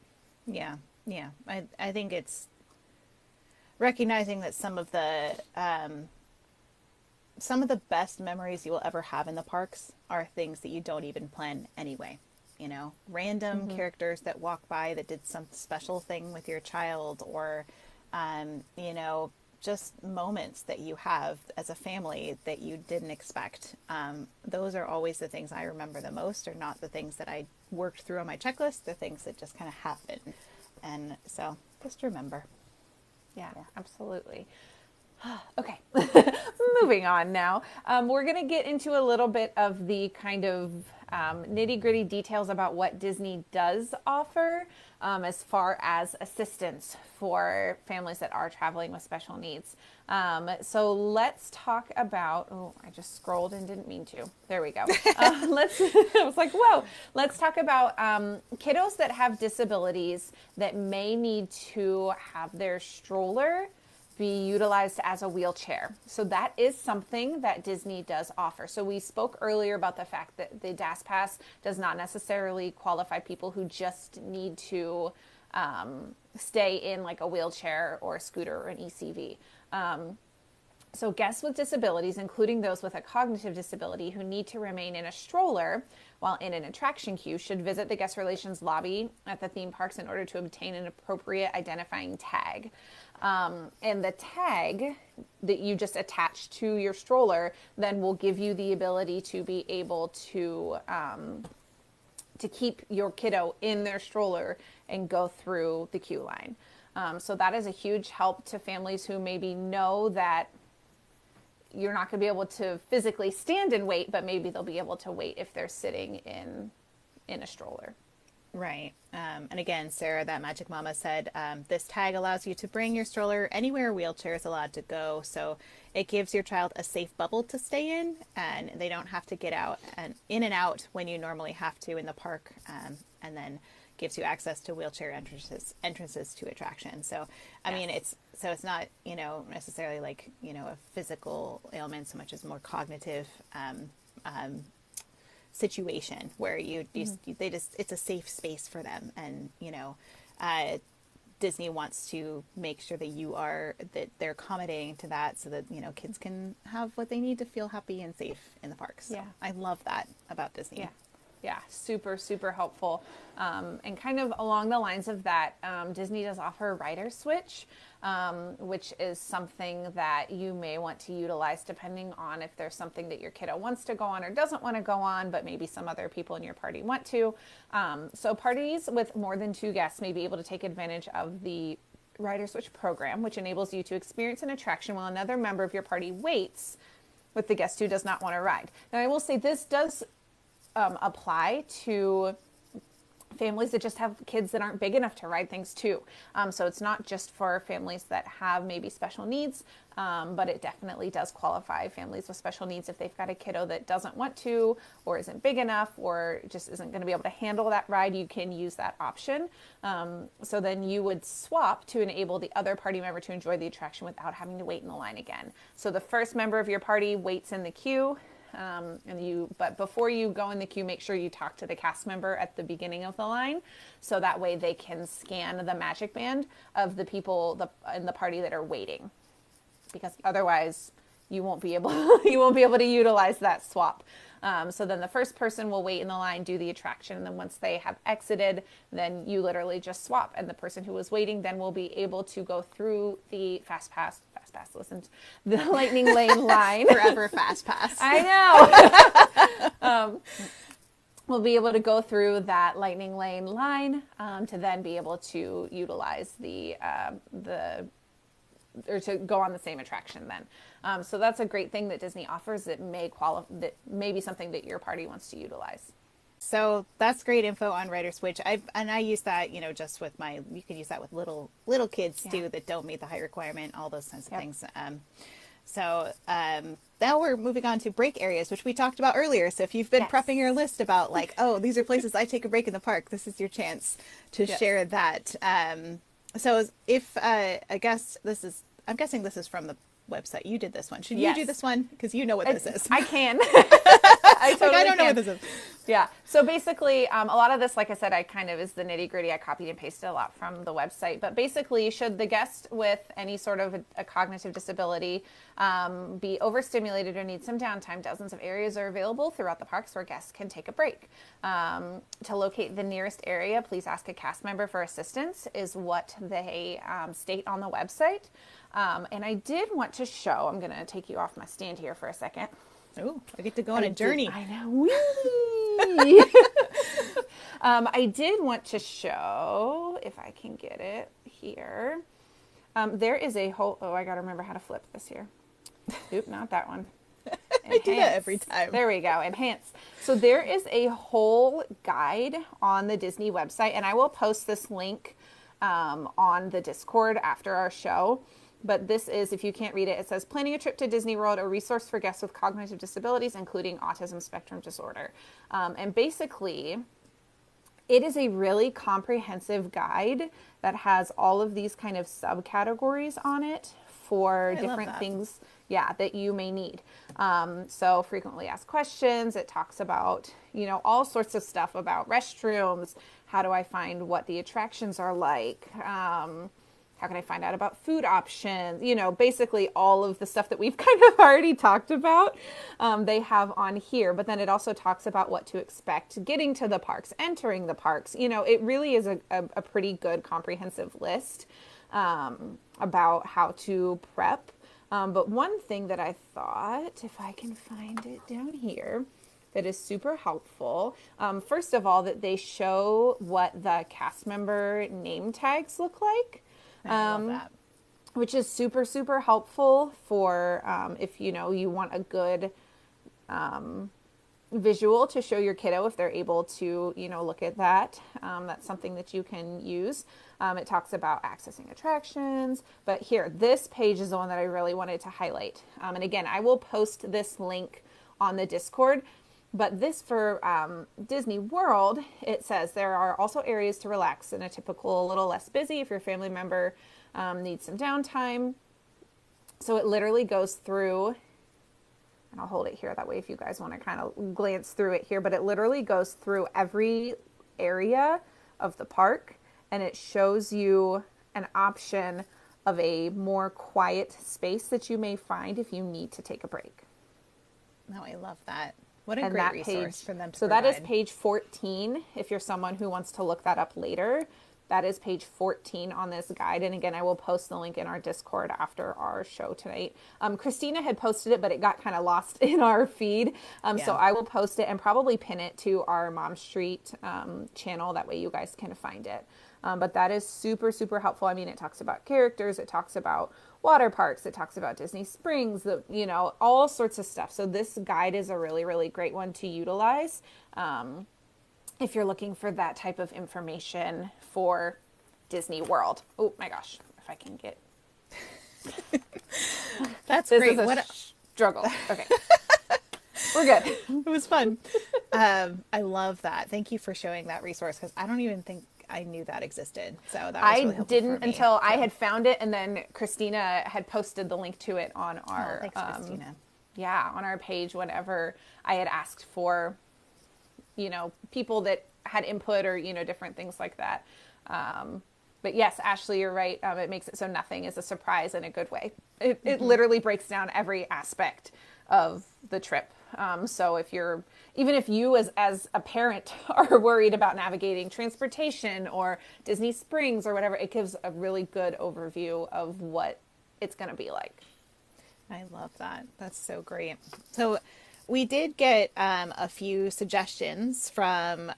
Yeah. I think it's recognizing that some of the best memories you will ever have in the parks are things that you don't even plan anyway. Random characters that walk by that did some special thing with your child, or just moments that you have as a family that you didn't expect. Those are always the things I remember the most, are not the things that I worked through on my checklist, the things that just kind of happen. And so just remember. Yeah, absolutely. Okay, moving on now. We're going to get into a little bit of the kind of nitty gritty details about what Disney does offer as far as assistance for families that are traveling with special needs. So let's talk about, oh, I just scrolled and didn't mean to. There we go. I was like, whoa. Let's talk about kiddos that have disabilities that may need to have their stroller be utilized as a wheelchair. So that is something that Disney does offer. So we spoke earlier about the fact that the DAS Pass does not necessarily qualify people who just need to stay in like a wheelchair or a scooter or an ECV. So guests with disabilities, including those with a cognitive disability who need to remain in a stroller while in an attraction queue, should visit the guest relations lobby at the theme parks in order to obtain an appropriate identifying tag. And the tag that you just attach to your stroller then will give you the ability to be able to keep your kiddo in their stroller and go through the queue line. So that is a huge help to families who maybe know that you're not going to be able to physically stand and wait, but maybe they'll be able to wait if they're sitting in a stroller. Right. And again, Sarah, that Magic Mama said, this tag allows you to bring your stroller anywhere a wheelchair is allowed to go. So it gives your child a safe bubble to stay in, and they don't have to get out and in and out when you normally have to in the park, and then gives you access to wheelchair entrances to attractions. So, I mean, it's not, necessarily like, a physical ailment so much as more cognitive, situation where it's a safe space for them. And, Disney wants to make sure that they're accommodating to that so that, kids can have what they need to feel happy and safe in the parks. So I love that about Disney. Yeah. Yeah, super, super helpful. And kind of along the lines of that, Disney does offer Rider Switch, which is something that you may want to utilize depending on if there's something that your kiddo wants to go on or doesn't want to go on, but maybe some other people in your party want to. So parties with more than 2 guests may be able to take advantage of the Rider Switch program, which enables you to experience an attraction while another member of your party waits with the guest who does not want to ride. Now, I will say this does apply to families that just have kids that aren't big enough to ride things too. So it's not just for families that have maybe special needs, but it definitely does qualify families with special needs if they've got a kiddo that doesn't want to or isn't big enough or just isn't going to be able to handle that ride. You can use that option. So then you would swap to enable the other party member to enjoy the attraction without having to wait in the line again. So the first member of your party waits in the queue. But before you go in the queue, make sure you talk to the cast member at the beginning of the line, so that way they can scan the magic band of the people in the party that are waiting, because otherwise you won't be able to utilize that swap. So then the first person will wait in the line, do the attraction, and then once they have exited, then you literally just swap, and the person who was waiting then will be able to go through the fast pass, listen, the lightning lane line. Forever fast pass. I know. We'll be able to go through that lightning lane line to then be able to utilize or to go on the same attraction then. So that's a great thing that Disney offers that may be something that your party wants to utilize. So that's great info on Rider Switch. I use that, just with you could use that with little kids too that don't meet the height requirement, all those kinds of things. So now we're moving on to break areas, which we talked about earlier. So if you've been prepping your list about like, oh, these are places I take a break in the park, this is your chance to share that. So if I'm guessing this is from the website. You did this one. Should you do this one? Because you know what this is. I can. I totally I don't know what can. this is. Yeah. So basically, a lot of this, like I said, I kind of is the nitty gritty. I copied and pasted a lot from the website. But basically, should the guest with any sort of a cognitive disability be overstimulated or need some downtime, dozens of areas are available throughout the parks where guests can take a break. To locate the nearest area, please ask a cast member for assistance, is what they state on the website. And I did want to show, I'm going to take you off my stand here for a second. Oh, I get to go on a journey. I know. Whee! I did want to show, if I can get it here. There is a whole, oh, I got to remember how to flip this here. Oop, not that one. I do that every time. There we go. Enhance. So there is a whole guide on the Disney website, and I will post this link on the Discord after our show. But this is, if you can't read it, it says planning a trip to Disney World, a resource for guests with cognitive disabilities, including autism spectrum disorder. And basically, it is a really comprehensive guide that has all of these kind of subcategories on it for different things, that you may need. So frequently asked questions. It talks about, all sorts of stuff about restrooms. How do I find what the attractions are like? How can I find out about food options? Basically all of the stuff that we've kind of already talked about, they have on here. But then it also talks about what to expect getting to the parks, entering the parks. It really is a pretty good comprehensive list about how to prep. But one thing that I thought, if I can find it down here, that is super helpful. First of all, that they show what the cast member name tags look like. I love that. Which is super, super helpful for if you want a good visual to show your kiddo if they're able to look at that. That's something that you can use. It talks about accessing attractions, but here, this page is the one that I really wanted to highlight. And again, I will post this link on the Discord. But this for Disney World, it says there are also areas to relax in a typical, a little less busy if your family member needs some downtime. So it literally goes through, and I'll hold it here that way if you guys want to kind of glance through it here, but it literally goes through every area of the park, and it shows you an option of a more quiet space that you may find if you need to take a break. No, I love that. What a great resource for them to So provide. that is page 14. If you're someone who wants to look that up later, that is page 14 on this guide. And again, I will post the link in our Discord after our show tonight. Christina had posted it, but it got kind of lost in our feed. So I will post it and probably pin it to our Mom Street channel. That way you guys can find it. But that is super, super helpful. I mean, it talks about characters. It talks about water parks. It talks about Disney Springs, all sorts of stuff. So this guide is a really, really great one to utilize if you're looking for that type of information for Disney World. Oh my gosh, if I can get. That's this great. Is a struggle. Okay. We're good. It was fun. I love that. Thank you for showing that resource because I don't even think I knew that existed. So that was really helpful didn't for me. until I had found it, and then Christina had posted the link to it on our thanks, Christina. on our page whenever I had asked for people that had input or different things like that. But yes, Ashley, you're right. It makes it so nothing is a surprise in a good way. It literally breaks down every aspect of the trip. So even if you as a parent are worried about navigating transportation or Disney Springs or whatever, it gives a really good overview of what it's going to be like. I love that. That's so great. So we did get a few suggestions from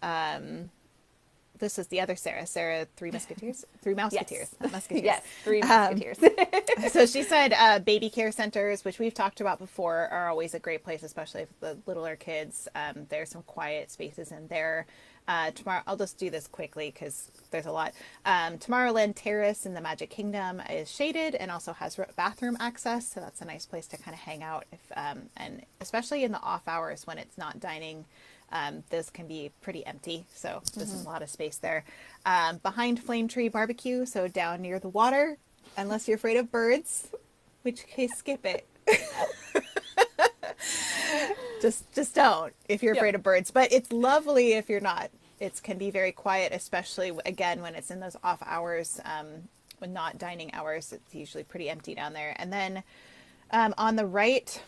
this is the other Sarah, Three Musketeers, Three Mouseketeers, not Musketeers. Yes, Three Musketeers. So she said baby care centers, which we've talked about before, are always a great place, especially for the littler kids. There's some quiet spaces in there. Tomorrow, I'll just do this quickly because there's a lot. Tomorrowland Terrace in the Magic Kingdom is shaded and also has bathroom access, so that's a nice place to kind of hang out. And especially in the off hours when it's not dining, this can be pretty empty, so this is a lot of space there. Behind Flame Tree Barbecue, so down near the water, unless you're afraid of birds, which case skip it. just don't if you're Yep. afraid of birds. But it's lovely if you're not. It can be very quiet, especially again when it's in those off hours, when not dining hours. It's usually pretty empty down there. And then on the right,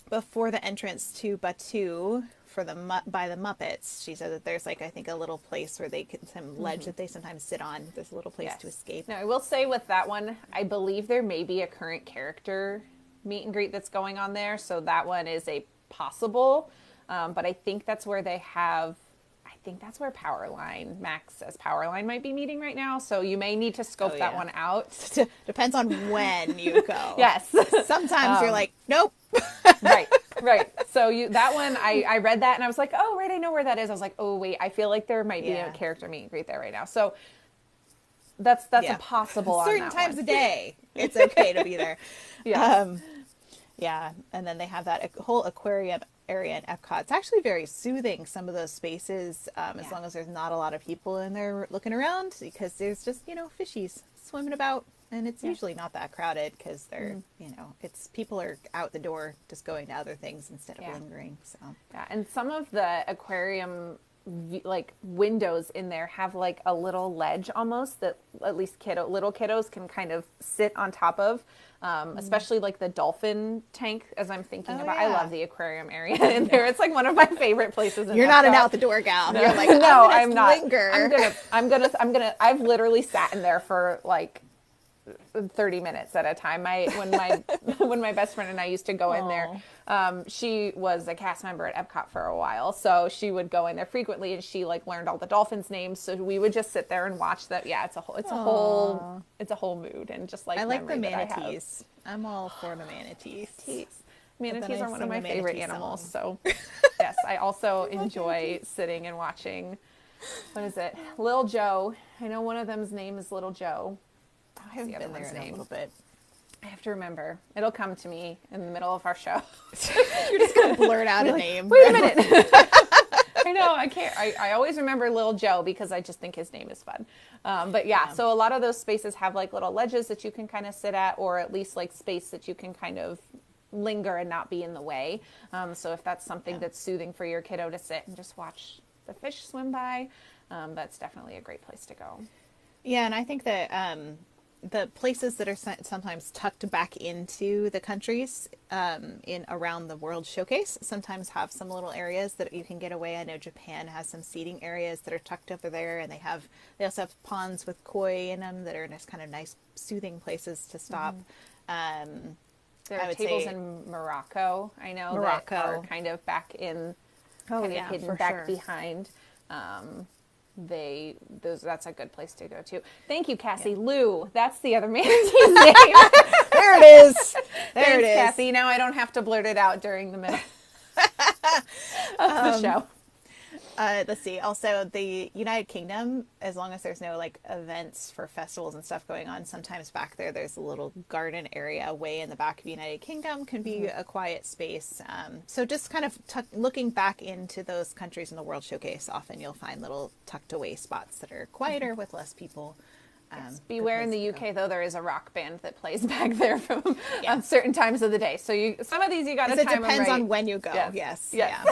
before the entrance to Batu for by the Muppets, she said that there's like I think a little place where they can some ledge that they sometimes sit on. There's a little place to escape. Now, I will say with that one, I believe there may be a current character meet and greet that's going on there, so that one is a possible. But I think that's where they have. I think that's where Powerline Max as Powerline might be meeting right now. So you may need to scope that one out. Depends on when you go. Yes. Sometimes you're like, nope. Right. So that one, I read that and I was like, oh, right, I know where that is. I was like, oh, wait, I feel like there might be a character meet and greet there right now. So that's a possible on certain that times one. a day. It's okay to be there. Yes. Yeah. And then they have that whole aquarium area in Epcot. It's actually very soothing, some of those spaces, as long as there's not a lot of people in there looking around, because there's just, fishies swimming about. And it's usually not that crowded because they're, it's people are out the door just going to other things instead of lingering. So yeah, and some of the aquarium like windows in there have like a little ledge almost that at least little kiddos can kind of sit on top of. Especially like the dolphin tank, as I'm thinking about. I love the aquarium area in there. It's like one of my favorite places. You're not an out the door gal. No. You're like, no, I'm not. Linger. I'm gonna. I've literally sat in there for like 30 minutes at a time. When my best friend and I used to go in there, she was a cast member at Epcot for a while, so she would go in there frequently, and she like learned all the dolphins' names. So we would just sit there and watch that. Yeah, it's a whole mood, and just like I like the manatees. I'm all for the manatees. Manatees are one of my favorite animals. So yes, I also enjoy sitting and watching. What is it, Lil Joe? I know one of them's name is Little Joe. I haven't been there in a little bit. I have to remember. It'll come to me in the middle of our show. You're just going to blurt out a name. Wait a minute. I know, I can't. I always remember Lil Joe because I just think his name is fun. But yeah, so a lot of those spaces have like little ledges that you can kind of sit at, or at least like space that you can kind of linger and not be in the way. So if that's something that's soothing for your kiddo to sit and just watch the fish swim by, that's definitely a great place to go. Yeah, and I think that the places that are sometimes tucked back into the countries in around the World Showcase sometimes have some little areas that you can get away. I know Japan has some seating areas that are tucked over there, and they also have ponds with koi in them that are just kind of nice, soothing places to stop. There are tables in Morocco, I know, that are kind of back in, hidden back behind. That's a good place to go to. Thank you, Cassie. Yeah. Lou, that's the other manatee's name. There it is. Thanks, Cassie. Now I don't have to blurt it out during the middle of the show. Let's see. Also, the United Kingdom, as long as there's no like events for festivals and stuff going on, sometimes back there's a little garden area way in the back of United Kingdom can be a quiet space. So just kind of looking back into those countries in the World Showcase, often you'll find little tucked away spots that are quieter with less people. Beware, in the UK though, there is a rock band that plays back there from on certain times of the day. So some of these you got to time them right. It depends on when you go. Yes. Yeah.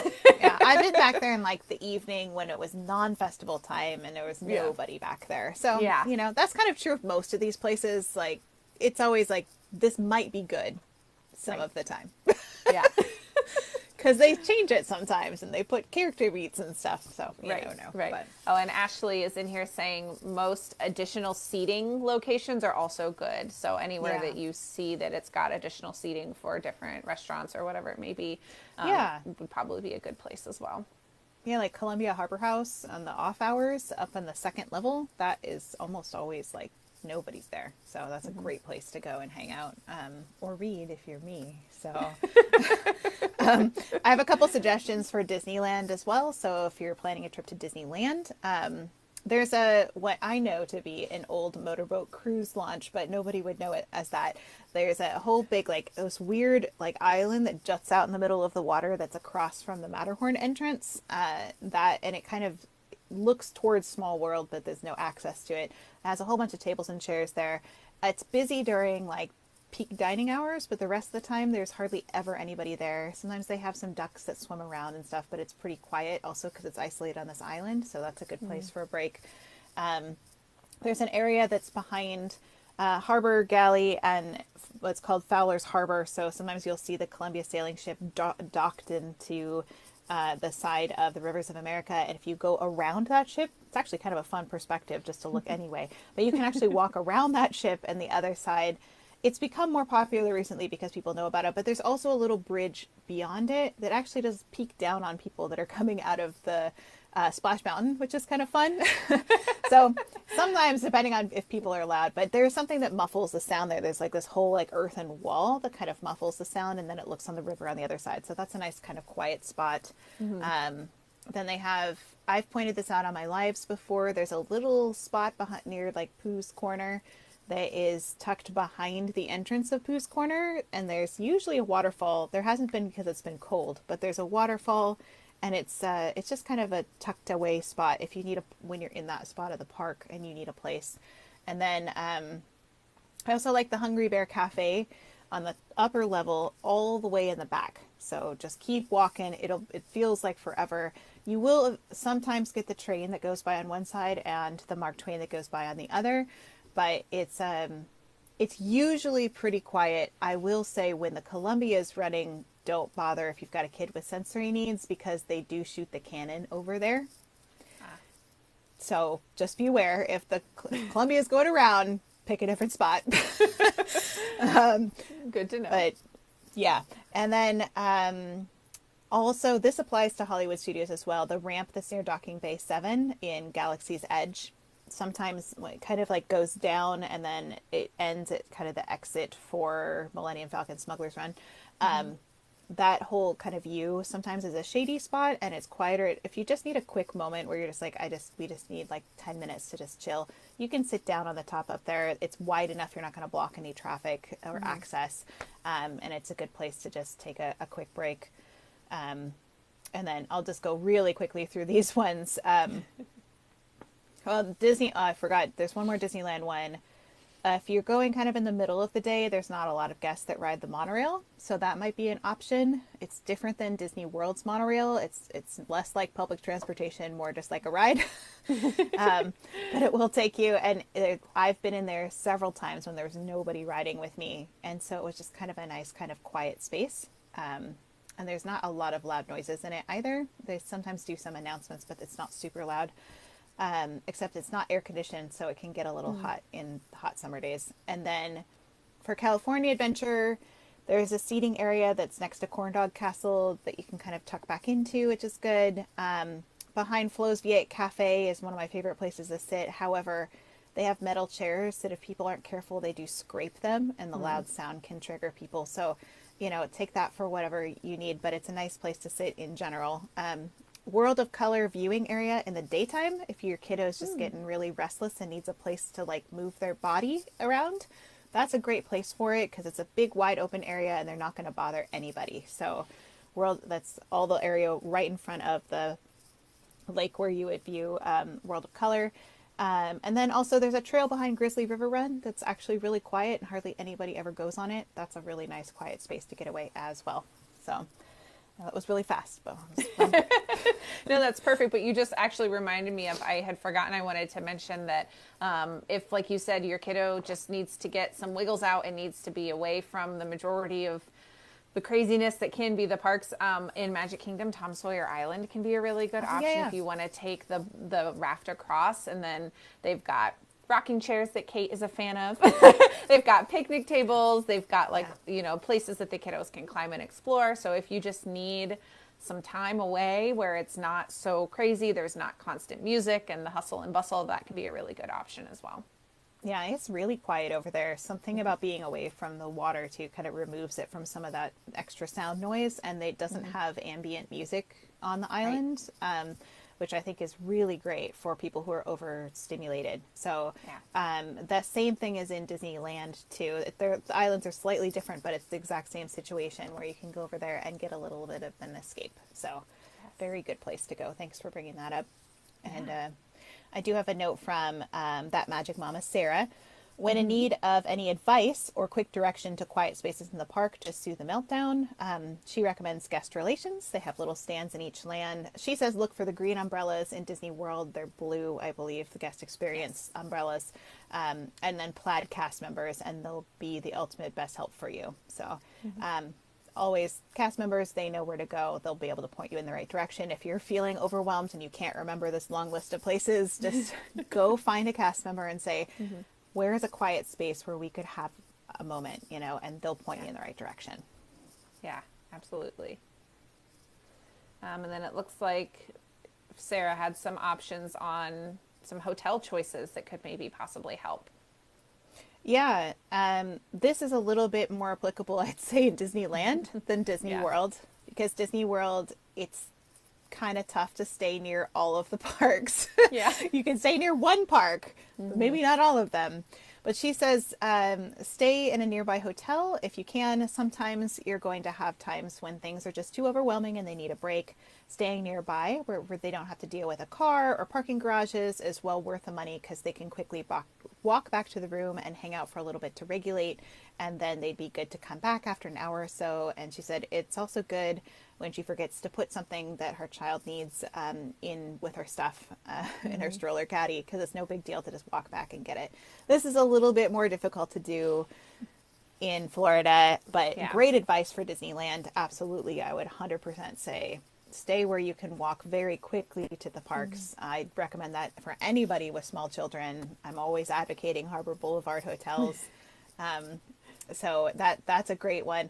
I've been back there in like the evening when it was non-festival time and there was nobody back there. So that's kind of true of most of these places. Like it's always like this might be good some of the time. Yeah. Because they change it sometimes and they put character beats and stuff. So you don't know. Right. But. Oh, and Ashley is in here saying most additional seating locations are also good. So anywhere that you see that it's got additional seating for different restaurants or whatever it may be, would probably be a good place as well. Yeah, like Columbia Harbor House on the off hours up on the second level, that is almost always like nobody's there. So that's a great place to go and hang out or read if you're me. So I have a couple suggestions for Disneyland as well. So if you're planning a trip to Disneyland, there's what I know to be an old motorboat cruise launch, but nobody would know it as that. There's a whole big, like, this weird, like, island that juts out in the middle of the water that's across from the Matterhorn entrance. And it kind of looks towards Small World, but there's no access to it. It has a whole bunch of tables and chairs there. It's busy during, like, peak dining hours, but the rest of the time there's hardly ever anybody there. Sometimes they have some ducks that swim around and stuff, but it's pretty quiet also because it's isolated on this island, so that's a good place for a break. There's an area that's behind Harbor Galley and what's called Fowler's Harbor. So sometimes you'll see the Columbia sailing ship docked into the side of the Rivers of America. And if you go around that ship, it's actually kind of a fun perspective just to look anyway. But you can actually walk around that ship and the other side. It's become more popular recently because people know about it, but there's also a little bridge beyond it that actually does peek down on people that are coming out of the Splash Mountain, which is kind of fun. So sometimes, depending on if people are loud, but there's something that muffles the sound there. There's like this whole like earthen wall that kind of muffles the sound, and then it looks on the river on the other side. So that's a nice kind of quiet spot. Then they have, I've pointed this out on my lives before, there's a little spot behind, near like Pooh's Corner that is tucked behind the entrance of Pooh's Corner, and there's usually a waterfall. There hasn't been because it's been cold, but there's a waterfall, and it's just kind of a tucked away spot if you need a, when you're in that spot of the park and you need a place. And then I also like the Hungry Bear Cafe on the upper level all the way in the back. So just keep walking. It feels like forever. You will sometimes get the train that goes by on one side and the Mark Twain that goes by on the other, but it's usually pretty quiet. I will say when the Columbia is running, don't bother if you've got a kid with sensory needs because they do shoot the cannon over there. So just be aware if the Columbia is going around, pick a different spot. Good to know. But yeah. And then also this applies to Hollywood Studios as well. The ramp that's near Docking Bay 7 in Galaxy's Edge sometimes kind of like goes down and then it ends at kind of the exit for Millennium Falcon Smuggler's Run. That whole kind of view sometimes is a shady spot and it's quieter. If you just need a quick moment where you're just like, we just need like 10 minutes to just chill, you can sit down on the top up there. It's wide enough. You're not going to block any traffic or access. And it's a good place to just take a quick break. And then I'll just go really quickly through these ones. Well, Disney, I forgot. There's one more Disneyland one. If you're going kind of in the middle of the day, there's not a lot of guests that ride the monorail, so that might be an option. It's different than Disney World's monorail. It's less like public transportation, more just like a ride. But it will take you, and I've been in there several times when there was nobody riding with me, and so it was just kind of a nice kind of quiet space. And there's not a lot of loud noises in it either. They sometimes do some announcements, but it's not super loud. Except it's not air conditioned, so it can get a little hot in hot summer days. And then for California Adventure, there's a seating area that's next to Corndog Castle that you can kind of tuck back into, which is good. Behind Flo's Viet Cafe is one of my favorite places to sit. However, they have metal chairs that if people aren't careful, they do scrape them, and the loud sound can trigger people. So, take that for whatever you need, but it's a nice place to sit in general. World of Color viewing area in the daytime, if your kiddo is just getting really restless and needs a place to like move their body around, that's a great place for it because it's a big wide open area and they're not going to bother anybody. So that's all the area right in front of the lake where you would view World of Color. And then also there's a trail behind Grizzly River Run that's actually really quiet and hardly anybody ever goes on it. That's a really nice quiet space to get away as well. So that was really fast, but no, that's perfect. But you just actually reminded me of, I had forgotten I wanted to mention that if, like you said, your kiddo just needs to get some wiggles out and needs to be away from the majority of the craziness that can be the parks in Magic Kingdom, Tom Sawyer Island can be a really good option if you want to take the raft across. And then they've got rocking chairs that Kate is a fan of. They've got picnic tables. They've got places that the kiddos can climb and explore. So if you just need some time away where it's not so crazy, there's not constant music and the hustle and bustle, that can be a really good option as well. Yeah, it's really quiet over there. Something about being away from the water too kind of removes it from some of that extra sound noise, and it doesn't have ambient music on the island. Right. Which I think is really great for people who are overstimulated. So the same thing is in Disneyland too. The islands are slightly different, but it's the exact same situation where you can go over there and get a little bit of an escape. So very good place to go. Thanks for bringing that up. And I do have a note from that Magic Mama, Sara. When in need of any advice or quick direction to quiet spaces in the park to soothe the meltdown, she recommends guest relations. They have little stands in each land. She says look for the green umbrellas in Disney World. They're blue, I believe, the guest experience umbrellas. And then plaid cast members, and they'll be the ultimate best help for you. So always cast members, they know where to go. They'll be able to point you in the right direction. If you're feeling overwhelmed and you can't remember this long list of places, just go find a cast member and say, where is a quiet space where we could have a moment, and they'll point you in the right direction. Yeah, absolutely. And then it looks like Sarah had some options on some hotel choices that could maybe possibly help. Yeah, this is a little bit more applicable, I'd say, in Disneyland than Disney World, because Disney World, it's kind of tough to stay near all of the parks. Yeah. You can stay near one park, but maybe not all of them. But she says stay in a nearby hotel if you can. Sometimes you're going to have times when things are just too overwhelming and they need a break. Staying nearby where they don't have to deal with a car or parking garages is well worth the money because they can quickly walk back to the room and hang out for a little bit to regulate, and then they'd be good to come back after an hour or so. And she said it's also good when she forgets to put something that her child needs in with her stuff in her stroller caddy, because it's no big deal to just walk back and get it. This is a little bit more difficult to do in Florida, but great advice for Disneyland. Absolutely, I would 100% say stay where you can walk very quickly to the parks. I'd recommend that for anybody with small children. I'm always advocating Harbor Boulevard hotels. So that's a great one.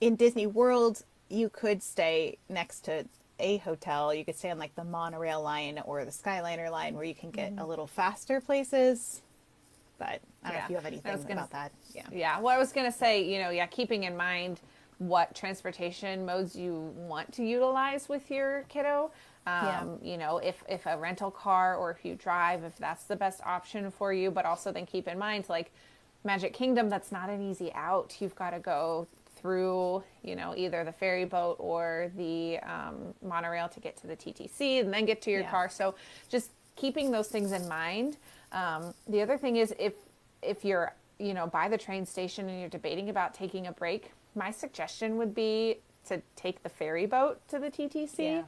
In Disney World, you could stay next to a hotel. You could stay on like the monorail line or the Skyliner line where you can get a little faster places. But I don't know if you have anything about that. Yeah. Well, I was going to say, keeping in mind what transportation modes you want to utilize with your kiddo. If a rental car or if you drive, if that's the best option for you, but also then keep in mind, like Magic Kingdom, that's not an easy out. You've got to go through, either the ferry boat or the monorail to get to the TTC and then get to your car. So just keeping those things in mind. The other thing is if you're, by the train station and you're debating about taking a break, my suggestion would be to take the ferry boat to the TTC,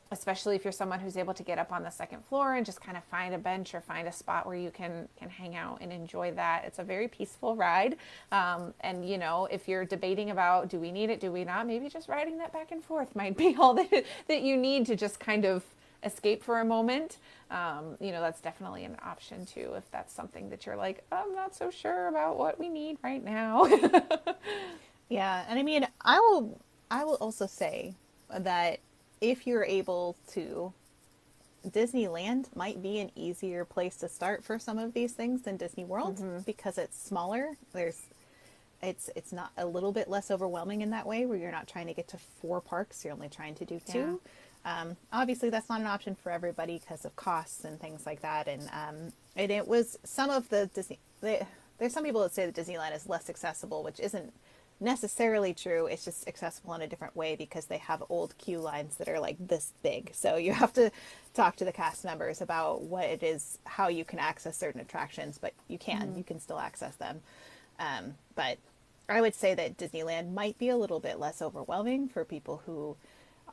especially if you're someone who's able to get up on the second floor and just kind of find a bench or find a spot where you can hang out and enjoy that. It's a very peaceful ride. And, if you're debating about, do we need it, do we not, maybe just riding that back and forth might be all that you need to just kind of escape for a moment. That's definitely an option too, if that's something that you're like, I'm not so sure about what we need right now. Yeah. And I mean, I will also say that if you're able to, Disneyland might be an easier place to start for some of these things than Disney World because it's smaller. It's not a little bit less overwhelming in that way, where you're not trying to get to 4 parks. You're only trying to do 2. Obviously that's not an option for everybody because of costs and things like that. And it was some of the there's some people that say that Disneyland is less accessible, which isn't necessarily true. It's just accessible in a different way because they have old queue lines that are like this big. So you have to talk to the cast members about what it is, how you can access certain attractions, but you can still access them. But I would say that Disneyland might be a little bit less overwhelming for people who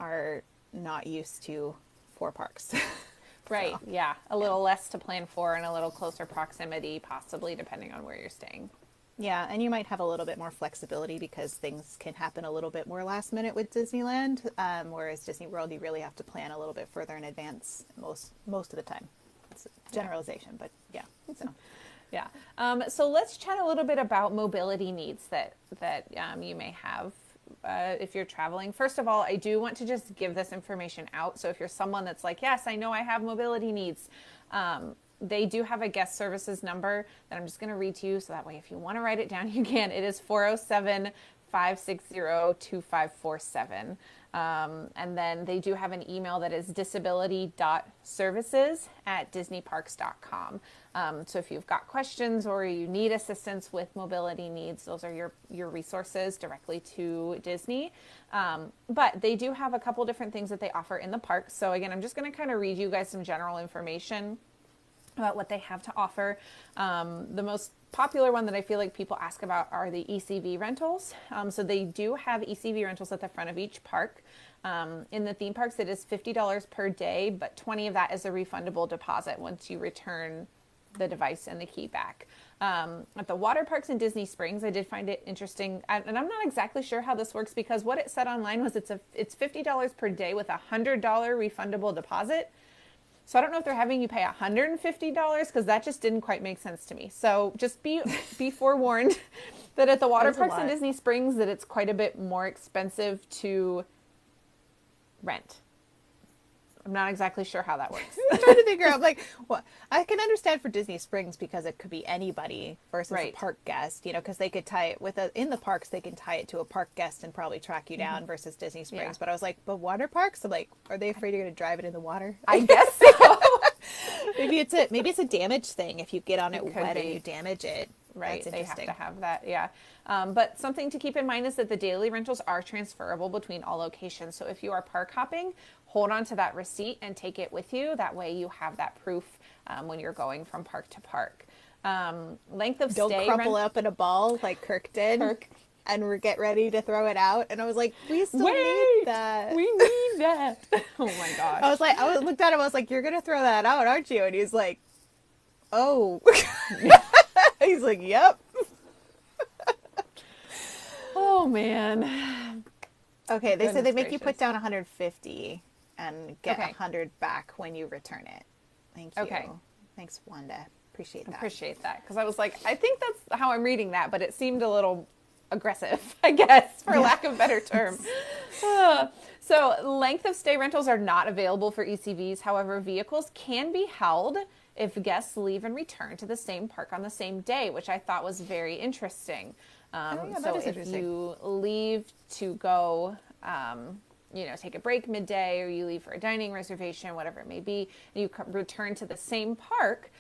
are not used to 4 parks. Right. So, a little less to plan for and a little closer proximity, possibly, depending on where you're staying. Yeah, and you might have a little bit more flexibility because things can happen a little bit more last minute with Disneyland, whereas Disney World, you really have to plan a little bit further in advance most of the time. It's a generalization, but yeah. So so let's chat a little bit about mobility needs that you may have if you're traveling. First of all, I do want to just give this information out. So if you're someone that's like, yes, I know I have mobility needs, they do have a guest services number that I'm just going to read to you. So that way, if you want to write it down, you can. It is 407-560-2547. And then they do have an email that is disability.services@disneyparks.com. So if you've got questions or you need assistance with mobility needs, those are your resources directly to Disney. But they do have a couple different things that they offer in the park. So again, I'm just going to kind of read you guys some general information. about what they have to offer. The most popular one that I feel like people ask about are the ECV rentals. So they do have ECV rentals at the front of each park. In the theme parks, it is $50 per day, but 20 of that is a refundable deposit once you return the device and the key back. At the water parks in Disney Springs, I did find it interesting, and I'm not exactly sure how this works because what it said online was it's $50 per day with a $100 refundable deposit. So I don't know if they're having you pay $150 because that just didn't quite make sense to me. So just be forewarned that at the water parks in Disney Springs that it's quite a bit more expensive to rent. I'm not exactly sure how that works. I'm trying to figure out, like, what I can understand for Disney Springs because it could be anybody versus a park guest, you know, because they could tie it in the parks, they can tie it to a park guest and probably track you down versus Disney Springs. Yeah. But I was like, but water parks? I'm like, are they afraid you're going to drive it in the water? I guess so. maybe it's a damage thing. If you get on it wet and you damage it. Right, they have to have that, yeah. But something to keep in mind is that the daily rentals are transferable between all locations. So if you are park hopping, hold on to that receipt and take it with you. That way you have that proof when you're going from park to park. Length of stay. Don't crumple up in a ball like Kirk did. And get ready to throw it out. And I was like, we still need that. We need that. Oh my gosh. I looked at him, I was like, you're going to throw that out, aren't you? And he's like, oh. He's like, yep. Oh man. Okay, they said they make you put down 150 and get 100 back when you return it. Thank you. Okay. Thanks, Wanda. Appreciate that. Appreciate that. Because I was like, I think that's how I'm reading that, but it seemed a little aggressive, I guess, for lack of a better term. So length of stay rentals are not available for ECVs. However, vehicles can be held if guests leave and return to the same park on the same day, which I thought was very interesting. So if you leave to go, take a break midday, or you leave for a dining reservation, whatever it may be, and you return to the same park,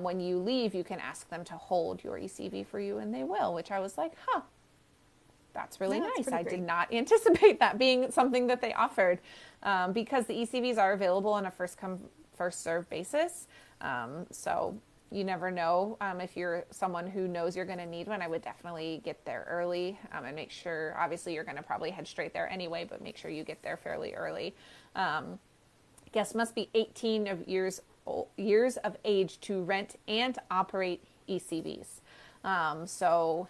when you leave, you can ask them to hold your ECV for you, and they will, which I was like, that's really nice. I did not anticipate that being something that they offered, because the ECVs are available on a first-come, first-served basis. So you never know. If you're someone who knows you're going to need one, I would definitely get there early, and make sure, obviously you're going to probably head straight there anyway, but make sure you get there fairly early. Guests must be 18 years of age to rent and operate ECVs. So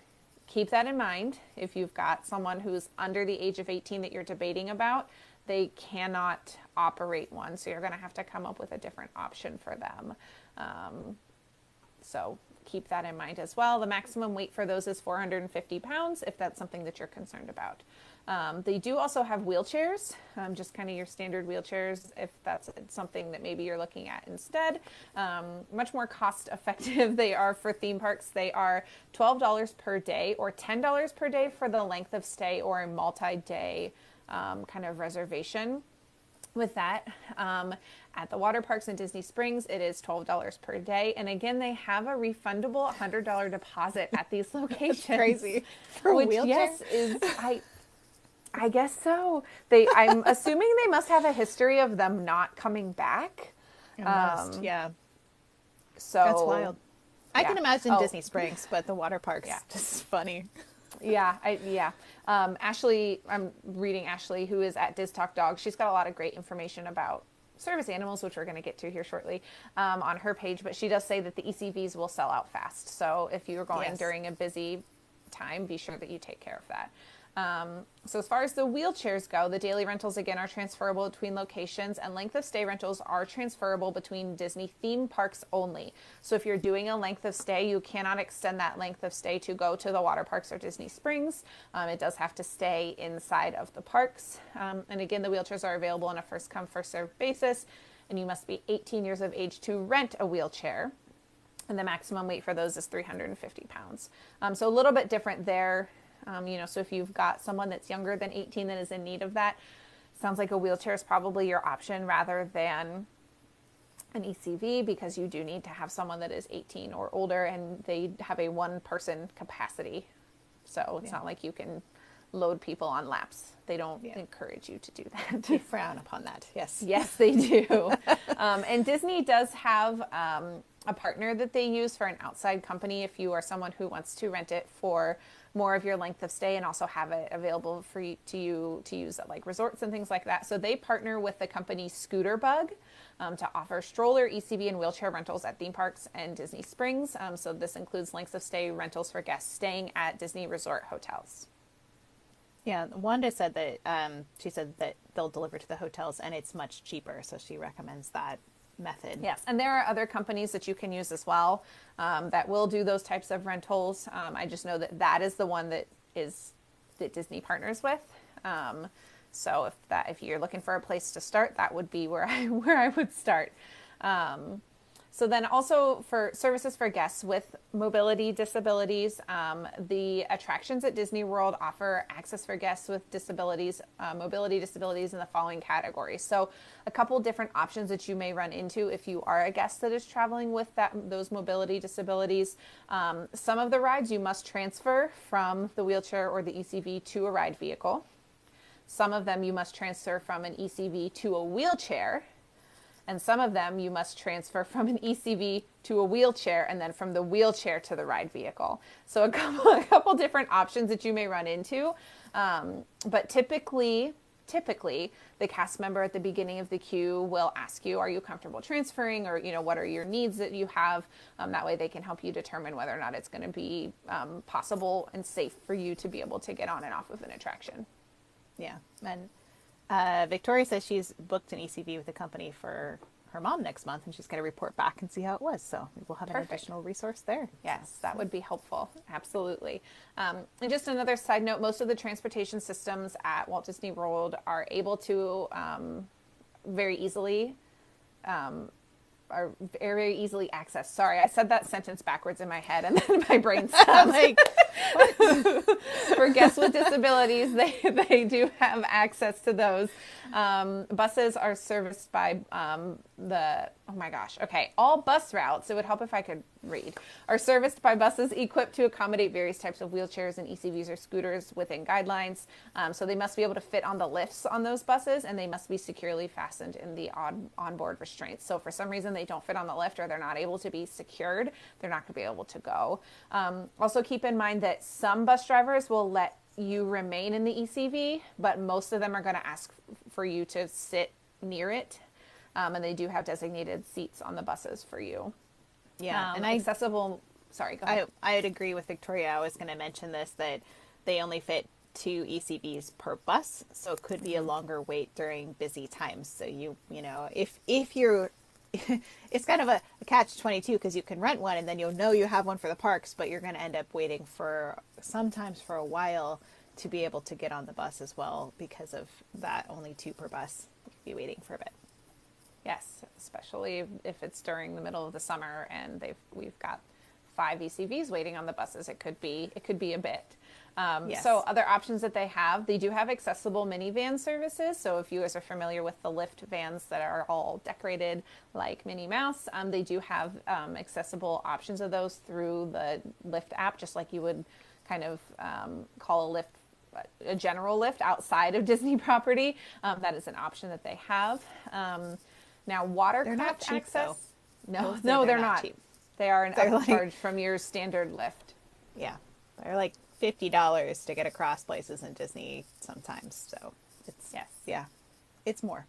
keep that in mind. If you've got someone who's under the age of 18 that you're debating about, they cannot operate one. So you're going to have to come up with a different option for them. So keep that in mind as well. The maximum weight for those is 450 pounds if that's something that you're concerned about. They do also have wheelchairs, just kind of your standard wheelchairs if that's something that maybe you're looking at instead. Much more cost effective they are for theme parks. They are $12 per day or $10 per day for the length of stay or a multi-day kind of reservation. With that, at the water parks in Disney Springs, it is $12 per day. And again, they have a refundable $100 deposit at these locations. That's crazy. For a wheelchair? Yes, I guess so. I'm assuming they must have a history of them not coming back. It must, yeah. So that's wild. I can imagine Disney Springs, but the water parks, just funny. Ashley, I'm reading Ashley, who is at Diz Talk Dog. She's got a lot of great information about service animals, which we're going to get to here shortly, on her page. But she does say that the ECVs will sell out fast. So if you're going during a busy time, be sure that you take care of that. So as far as the wheelchairs go, the daily rentals again are transferable between locations, and length of stay rentals are transferable between Disney theme parks only. So if you're doing a length of stay, you cannot extend that length of stay to go to the water parks or Disney Springs. It does have to stay inside of the parks. And again, the wheelchairs are available on a first come, first served basis, and you must be 18 years of age to rent a wheelchair. And the maximum weight for those is 350 pounds. So a little bit different there. So if you've got someone that's younger than 18 that is in need of that, sounds like a wheelchair is probably your option rather than an ECV, because you do need to have someone that is 18 or older, and they have a one-person capacity. So it's not like you can load people on laps. They don't encourage you to do that. They frown upon that, yes. Yes, they do. And Disney does have a partner that they use for an outside company if you are someone who wants to rent it for more of your length of stay and also have it available for you to use at like resorts and things like that. So they partner with the company Scooter Bug to offer stroller, ECV, and wheelchair rentals at theme parks and Disney Springs. So this includes lengths of stay rentals for guests staying at Disney resort hotels. Yeah, Wanda said that she said that they'll deliver to the hotels and it's much cheaper, so she recommends that method. Yes, and there are other companies that you can use as well that will do those types of rentals. I just know that that is the one that Disney partners with. So if you're looking for a place to start, that would be where I would start. So then also for services for guests with mobility disabilities, the attractions at Disney World offer access for guests with disabilities, mobility disabilities in the following categories. So a couple different options that you may run into if you are a guest that is traveling with those mobility disabilities. Some of the rides you must transfer from the wheelchair or the ECV to a ride vehicle. Some of them you must transfer from an ECV to a wheelchair. And some of them you must transfer from an ECV to a wheelchair and then from the wheelchair to the ride vehicle. So a couple different options that you may run into. But typically, the cast member at the beginning of the queue will ask you, are you comfortable transferring? Or, what are your needs that you have? That way they can help you determine whether or not it's going to be possible and safe for you to be able to get on and off of an attraction. Yeah. And Victoria says she's booked an ECV with the company for her mom next month, and she's going to report back and see how it was. So we'll have an additional resource there. Yes, that would be helpful. Absolutely. And just another side note, most of the transportation systems at Walt Disney World are able to very easily accessed. Sorry, I said that sentence backwards in my head and then my brain stopped. Like, for guests with disabilities, they do have access to those. Buses are serviced by all bus routes, it would help if I could read, are serviced by buses equipped to accommodate various types of wheelchairs and ECVs or scooters within guidelines. So they must be able to fit on the lifts on those buses, and they must be securely fastened in the onboard restraints. So if for some reason they don't fit on the lift or they're not able to be secured, they're not going to be able to go. Also keep in mind that some bus drivers will let you remain in the ECV, but most of them are going to ask for you to sit near it. And they do have designated seats on the buses for you. Yeah, and sorry, go ahead. I would agree with Victoria. I was going to mention this, that they only fit 2 ECVs per bus, so it could be a longer wait during busy times. So if you're, it's kind of a catch-22 because you can rent one and then you'll know you have one for the parks, but you're going to end up waiting sometimes for a while to be able to get on the bus as well because of that only 2 per bus. You'll be waiting for a bit. Yes, especially if it's during the middle of the summer and we've got 5 ECVs waiting on the buses. It could be a bit. Yes. So other options that they do have accessible minivan services. So if you guys are familiar with the Lyft vans that are all decorated like Minnie Mouse, they do have accessible options of those through the Lyft app, just like you would kind of call a general Lyft outside of Disney property. That is an option that they have. Now, watercraft cheap, access. Though. No, they're not. Cheap. They are an upcharge from your standard Lyft. Yeah, they're like $50 to get across places in Disney sometimes. So it's more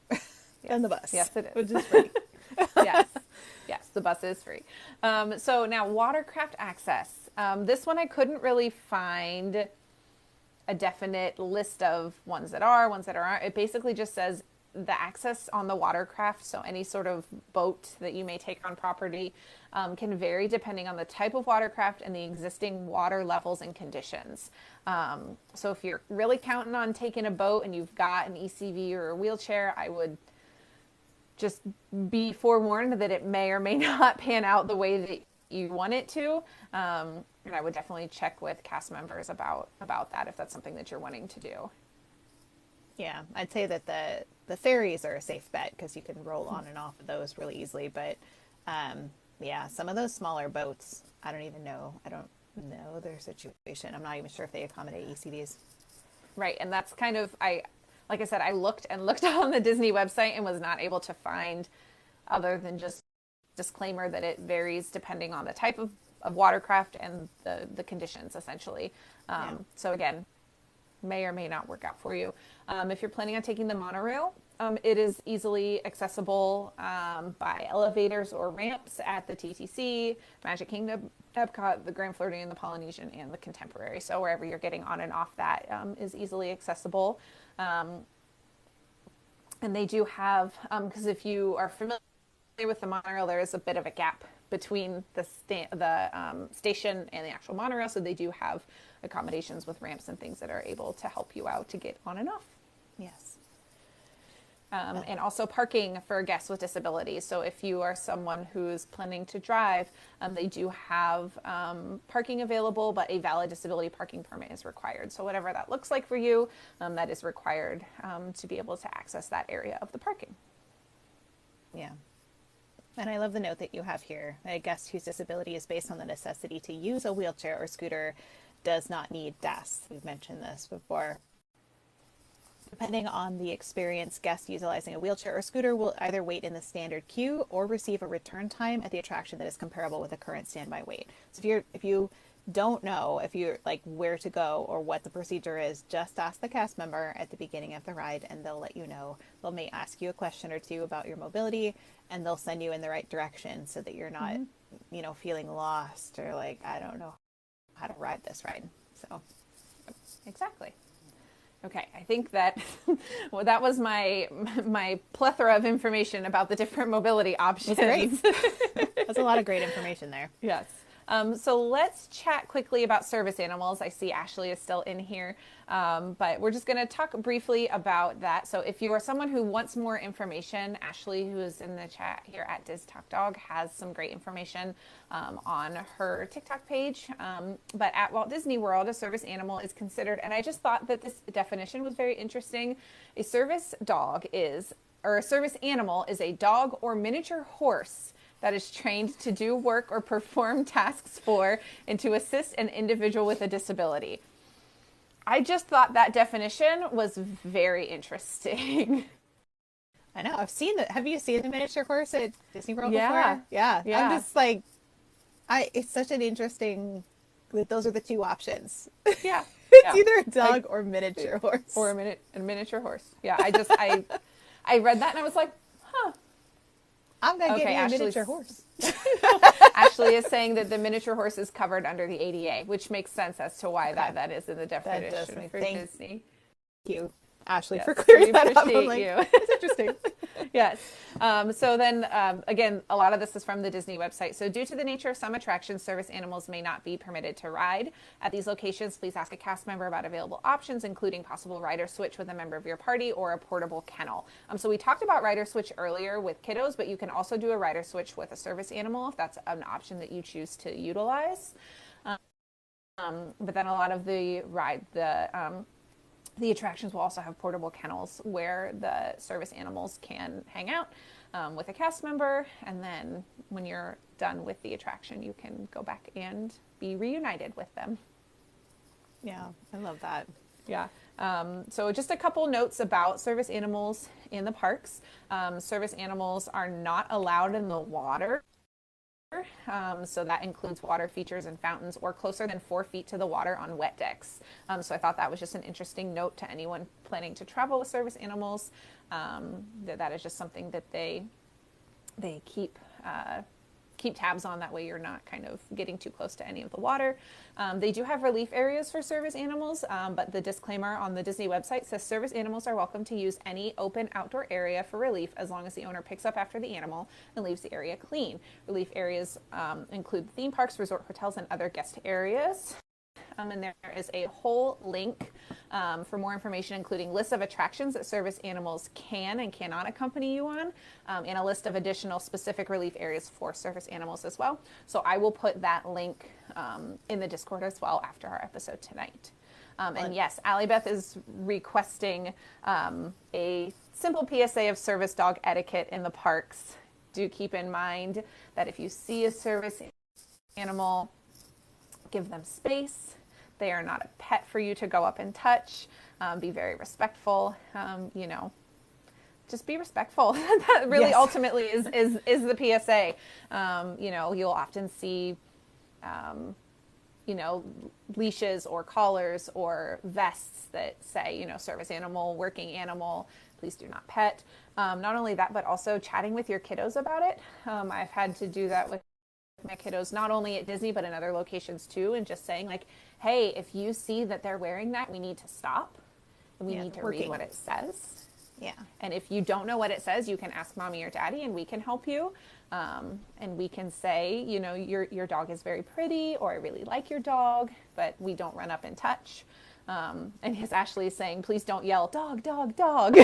than the bus. Yes, it is. Which is free. Yes, the bus is free. So now watercraft access. This one I couldn't really find a definite list of ones that aren't. It basically just says the access on the watercraft, so any sort of boat that you may take on property, can vary depending on the type of watercraft and the existing water levels and conditions. So if you're really counting on taking a boat and you've got an ECV or a wheelchair, I would just be forewarned that it may or may not pan out the way that you want it to. And I would definitely check with cast members about that if that's something that you're wanting to do. Yeah, I'd say that the ferries are a safe bet because you can roll on and off of those really easily. But some of those smaller boats, I don't know their situation. I'm not even sure if they accommodate ECVs. Right, and that's kind of, like I looked on the Disney website and was not able to find, other than just disclaimer that it varies depending on the type of watercraft and the conditions, essentially. Yeah. So again, may or may not work out for you. If you're planning on taking the monorail, it is easily accessible by elevators or ramps at the TTC, Magic Kingdom, Epcot, the Grand Floridian, the Polynesian, and the Contemporary. So wherever you're getting on and off that is easily accessible. And they do have, because if you are familiar with the monorail, there is a bit of a gap between the station and the actual monorail. So they do have accommodations with ramps and things that are able to help you out to get on and off. Yes. And also parking for guests with disabilities. So if you are someone who's planning to drive, they do have parking available, but a valid disability parking permit is required. So whatever that looks like for you, that is required to be able to access that area of the parking. Yeah. And I love the note that you have here. A guest whose disability is based on the necessity to use a wheelchair or scooter does not need DAS. We've mentioned this before. Depending on the experience, guests utilizing a wheelchair or scooter will either wait in the standard queue or receive a return time at the attraction that is comparable with the current standby wait. So if you don't know if you're like where to go or what the procedure is, just ask the cast member at the beginning of the ride and they'll let you know. They may ask you a question or two about your mobility and they'll send you in the right direction so that you're not, feeling lost or like, I don't know how to ride this ride. So exactly. Okay, I think that well, that was my plethora of information about the different mobility options. That's great. That's a lot of great information there. Yes. So let's chat quickly about service animals. I see Ashley is still in here, but we're just going to talk briefly about that. So if you are someone who wants more information, Ashley, who is in the chat here at Diz Talk Dog, has some great information on her TikTok page. But at Walt Disney World, a service animal is considered, and I just thought that this definition was very interesting. A service animal is a dog or miniature horse that is trained to do work or perform tasks for and to assist an individual with a disability. I just thought that definition was very interesting. I know. I've seen that. Have you seen the miniature horse at Disney World Yeah. before? Yeah. Yeah. I'm just like, it's such an interesting, those are the two options. Yeah. It's either a dog or miniature horse. Or a miniature horse. Yeah. I read that and I was like, huh. I'm going to get me a miniature horse. Ashley is saying that the miniature horse is covered under the ADA, which makes sense as to why that is in the definition for Disney. Thank you, Ashley, for clearing that up. I'm like, you. It's interesting. Yes. So then, again, a lot of this is from the Disney website. So due to the nature of some attractions, service animals may not be permitted to ride. At these locations, please ask a cast member about available options, including possible rider switch with a member of your party or a portable kennel. So we talked about rider switch earlier with kiddos, but you can also do a rider switch with a service animal if that's an option that you choose to utilize. But then a lot of the attractions will also have portable kennels where the service animals can hang out with a cast member. And then when you're done with the attraction, you can go back and be reunited with them. Yeah, I love that. Yeah. So just a couple notes about service animals in the parks. Service animals are not allowed in the water. So that includes water features and fountains or closer than 4 feet to the water on wet decks. So I thought that was just an interesting note to anyone planning to travel with service animals. That is just something that they keep tabs on. That way you're not kind of getting too close to any of the water. They do have relief areas for service animals, but the disclaimer on the Disney website says service animals are welcome to use any open outdoor area for relief as long as the owner picks up after the animal and leaves the area clean. Relief areas include theme parks, resort hotels, and other guest areas. And there is a whole link for more information, including lists of attractions that service animals can and cannot accompany you on, and a list of additional specific relief areas for service animals as well. So I will put that link in the Discord as well after our episode tonight. And yes, Allie Beth is requesting a simple PSA of service dog etiquette in the parks. Do keep in mind that if you see a service animal, give them space. They are not a pet for you to go up and touch. Be very respectful. just be respectful. That really Yes. ultimately is the PSA. You'll often see, you know, leashes or collars or vests that say, service animal, working animal, please do not pet. Not only that, but also chatting with your kiddos about it. I've had to do that with my kiddos, not only at Disney, but in other locations too, and just saying like, hey, if you see that they're wearing that, we need to stop and we Yeah, need to read working. what it says. Yeah. And if you don't know what it says, you can ask mommy or daddy and we can help you. And we can say, your dog is very pretty, or I really like your dog, but we don't run up and touch. And as Ashley is saying, please don't yell, dog, dog, dog.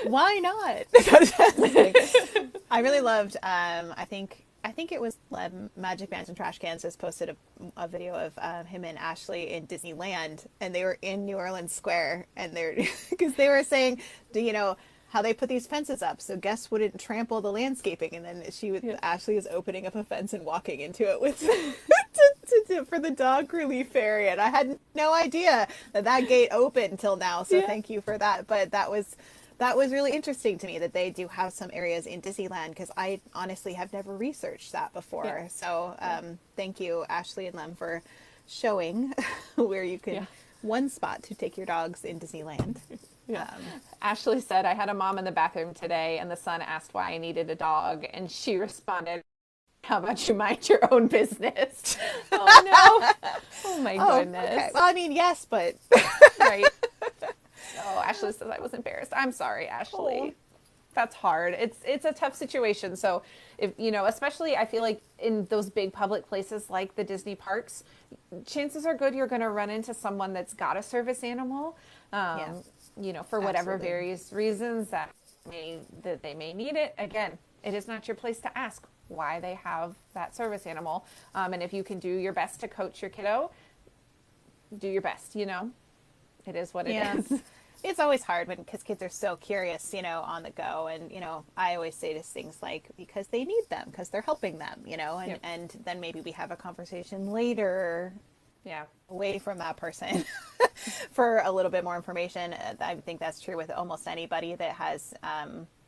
Why not? I really loved. I think it was Magic Bands and Trash Cans just posted a video of him and Ashley in Disneyland, and they were in New Orleans Square, and they're because they were saying, do you know how they put these fences up so guests wouldn't trample the landscaping, and then Ashley was opening up a fence and walking into it with for the dog relief area, and I had no idea that gate opened until now. So Yeah. thank you for that. But that was really interesting to me that they do have some areas in Disneyland, because I honestly have never researched that before. Yeah. So thank you, Ashley and Lem, for showing where you can, Yeah. one spot to take your dogs in Disneyland. Yeah. Ashley said, I had a mom in the bathroom today and the son asked why I needed a dog. And she responded, how about you mind your own business? Oh, no. Oh, my goodness. Okay. Well, I mean, yes, but Right. Oh, Ashley says I was embarrassed. I'm sorry, Ashley. Oh. That's hard. It's a tough situation. So if especially I feel like in those big public places like the Disney parks, chances are good you're going to run into someone that's got a service animal. Yeah. For whatever Absolutely. various reasons that they may need it. Again, it is not your place to ask why they have that service animal. And if you can do your best to coach your kiddo, do your best. It is what it is. It's always hard because kids are so curious, on the go. And, I always say to things like, because they need them, because they're helping them, and, Yep. and then maybe we have a conversation later Yeah. away from that person for a little bit more information. I think that's true with almost anybody that has,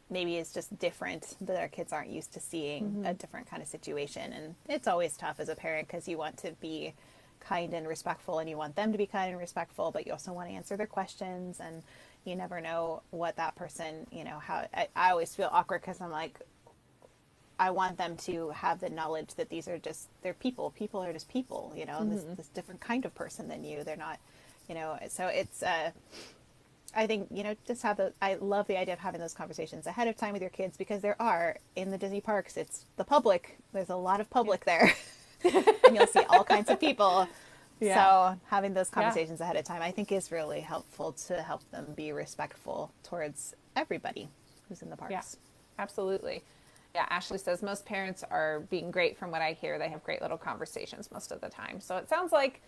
maybe is just different, that our kids aren't used to seeing a different kind of situation. And it's always tough as a parent because you want to be kind and respectful, and you want them to be kind and respectful, but you also want to answer their questions, and you never know what that person, how I always feel awkward because I'm like, I want them to have the knowledge that they're people are just people, and this different kind of person than you. They're not, so it's I think, just I love the idea of having those conversations ahead of time with your kids, because there are, in the Disney parks, it's the public, there's a lot of public there. And you'll see all kinds of people. Yeah. So having those conversations ahead of time, I think, is really helpful to help them be respectful towards everybody who's in the parks. Yeah, absolutely. Yeah, Ashley says most parents are being great from what I hear. They have great little conversations most of the time. So it sounds like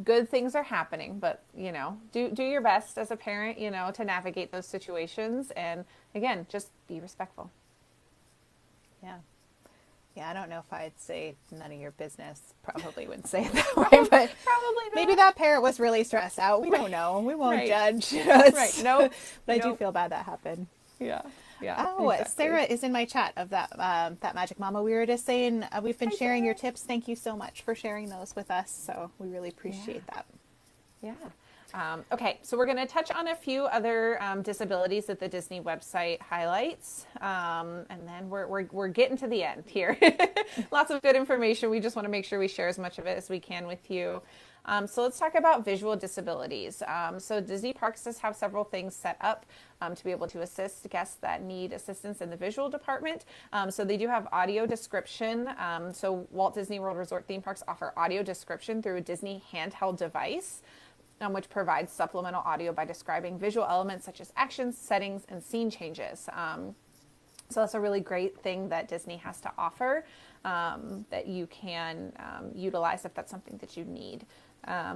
good things are happening, but do your best as a parent, to navigate those situations, and again, just be respectful. Yeah. Yeah, I don't know if I'd say none of your business. Probably wouldn't say it that way, but Probably not. maybe that parent was really stressed out. We don't know. We won't Right. judge. Right. No. But I do feel bad that happened. Yeah. Yeah. Oh, exactly. Sarah is in my chat of that Magic Mama. We were just saying we've been sharing your tips. Thank you so much for sharing those with us. So we really appreciate that. Yeah. Okay, so we're going to touch on a few other disabilities that the Disney website highlights, and then we're getting to the end here. Lots of good information. We just want to make sure we share as much of it as we can with you. So let's talk about visual disabilities. So Disney Parks does have several things set up to be able to assist guests that need assistance in the visual department. So they do have audio description. So Walt Disney World Resort theme parks offer audio description through a Disney handheld device, which provides supplemental audio by describing visual elements such as actions, settings, and scene changes. So that's a really great thing that Disney has to offer that you can utilize if that's something that you need.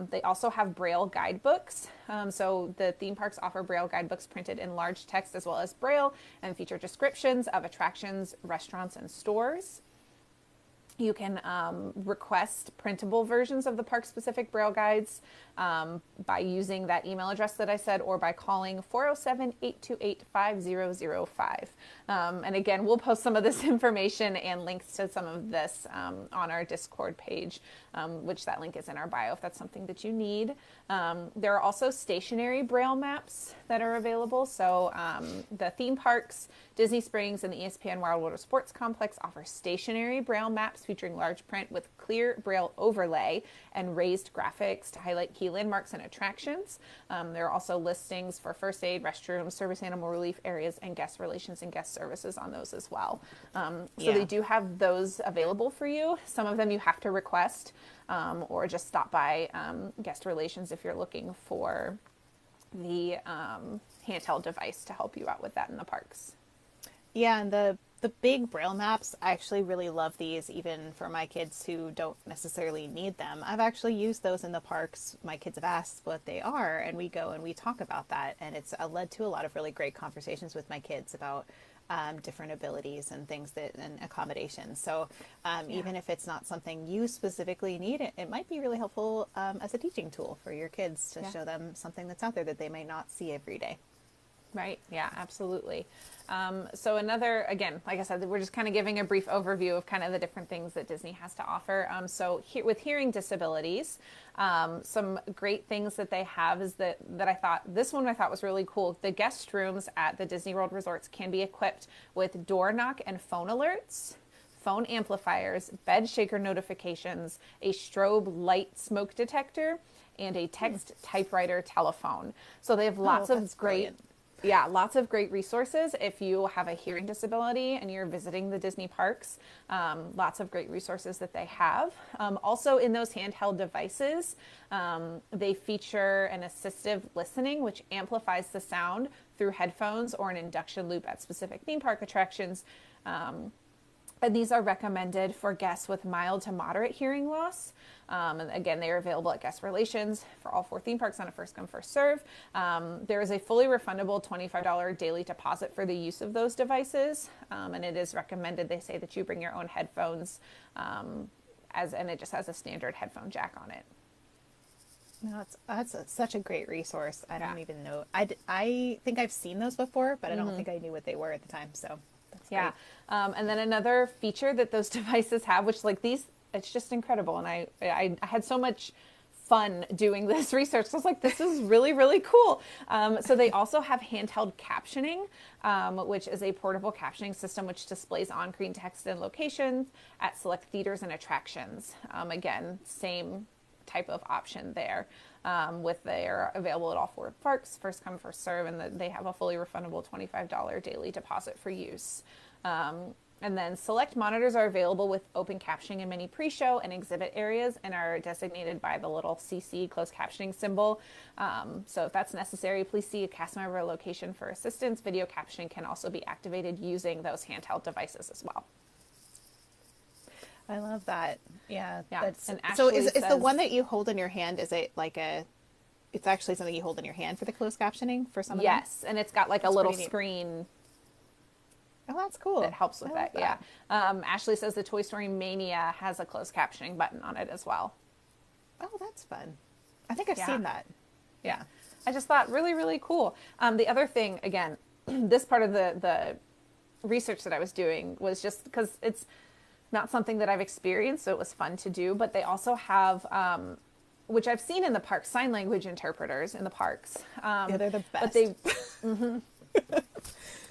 They also have Braille guidebooks. So the theme parks offer Braille guidebooks printed in large text as well as Braille, and feature descriptions of attractions, restaurants, and stores. You can request printable versions of the park-specific Braille guides by using that email address that I said, or by calling 407-828-5005. And again, we'll post some of this information and links to some of this on our Discord page, which that link is in our bio if that's something that you need. There are also stationary Braille maps that are available. So the theme parks, Disney Springs, and the ESPN Wild Water Sports Complex offer stationary Braille maps featuring large print with clear Braille overlay and raised graphics to highlight key landmarks and attractions. There are also listings for first aid, restrooms, service animal relief areas, and guest relations and guest services on those as well. So they do have those available for you. Some of them you have to request or just stop by guest relations if you're looking for the handheld device to help you out with that in the parks. Yeah, and the big Braille maps, I actually really love these, even for my kids who don't necessarily need them. I've actually used those in the parks. My kids have asked what they are, and we go and we talk about that. And it's led to a lot of really great conversations with my kids about different abilities and things and accommodations. So even if it's not something you specifically need, it might be really helpful as a teaching tool for your kids to show them something that's out there that they might not see every day. Right. Yeah, absolutely. So another, again, like I said, we're just kind of giving a brief overview of kind of the different things that Disney has to offer. With hearing disabilities, some great things that they have is that I thought was really cool. The guest rooms at the Disney World resorts can be equipped with door knock and phone alerts, phone amplifiers, bed shaker notifications, a strobe light smoke detector, and a text typewriter telephone. So they have lots of great... Brilliant. Yeah, lots of great resources. If you have a hearing disability and you're visiting the Disney parks, lots of great resources that they have. Also in those handheld devices, they feature an assistive listening, which amplifies the sound through headphones or an induction loop at specific theme park attractions. And these are recommended for guests with mild to moderate hearing loss. And again, they are available at guest relations for all 4 theme parks on a first come, first serve. There is a fully refundable $25 daily deposit for the use of those devices. And it is recommended, they say, that you bring your own headphones, and it just has a standard headphone jack on it. No, that's such a great resource. I don't even know. I think I've seen those before, but I don't think I knew what they were at the time. So that's great. And then another feature that those devices have, which like these, it's just incredible. And I had so much fun doing this research. So I was like, this is really, really cool. So they also have handheld captioning, which is a portable captioning system which displays on-screen text and locations at select theaters and attractions. Again, same type of option there. They're available at all 4 parks, first come, first serve, and they have a fully refundable $25 daily deposit for use. And then select monitors are available with open captioning in many pre-show and exhibit areas and are designated by the little CC closed captioning symbol. So if that's necessary, please see a cast member location for assistance. Video captioning can also be activated using those handheld devices as well. I love that. Yeah. And so is the one that you hold in your hand, is it like it's actually something you hold in your hand for the closed captioning for some of them? Yes. And it's got like a little screen. Oh, that's cool. That helps with that. Yeah. Ashley says the Toy Story Mania has a closed captioning button on it as well. Oh, that's fun. I think I've seen that. Yeah. I just thought really, really cool. The other thing, again, this part of the research that I was doing was just because it's not something that I've experienced, so it was fun to do, but they also have, which I've seen in the parks, sign language interpreters in the parks. Yeah, they're the best.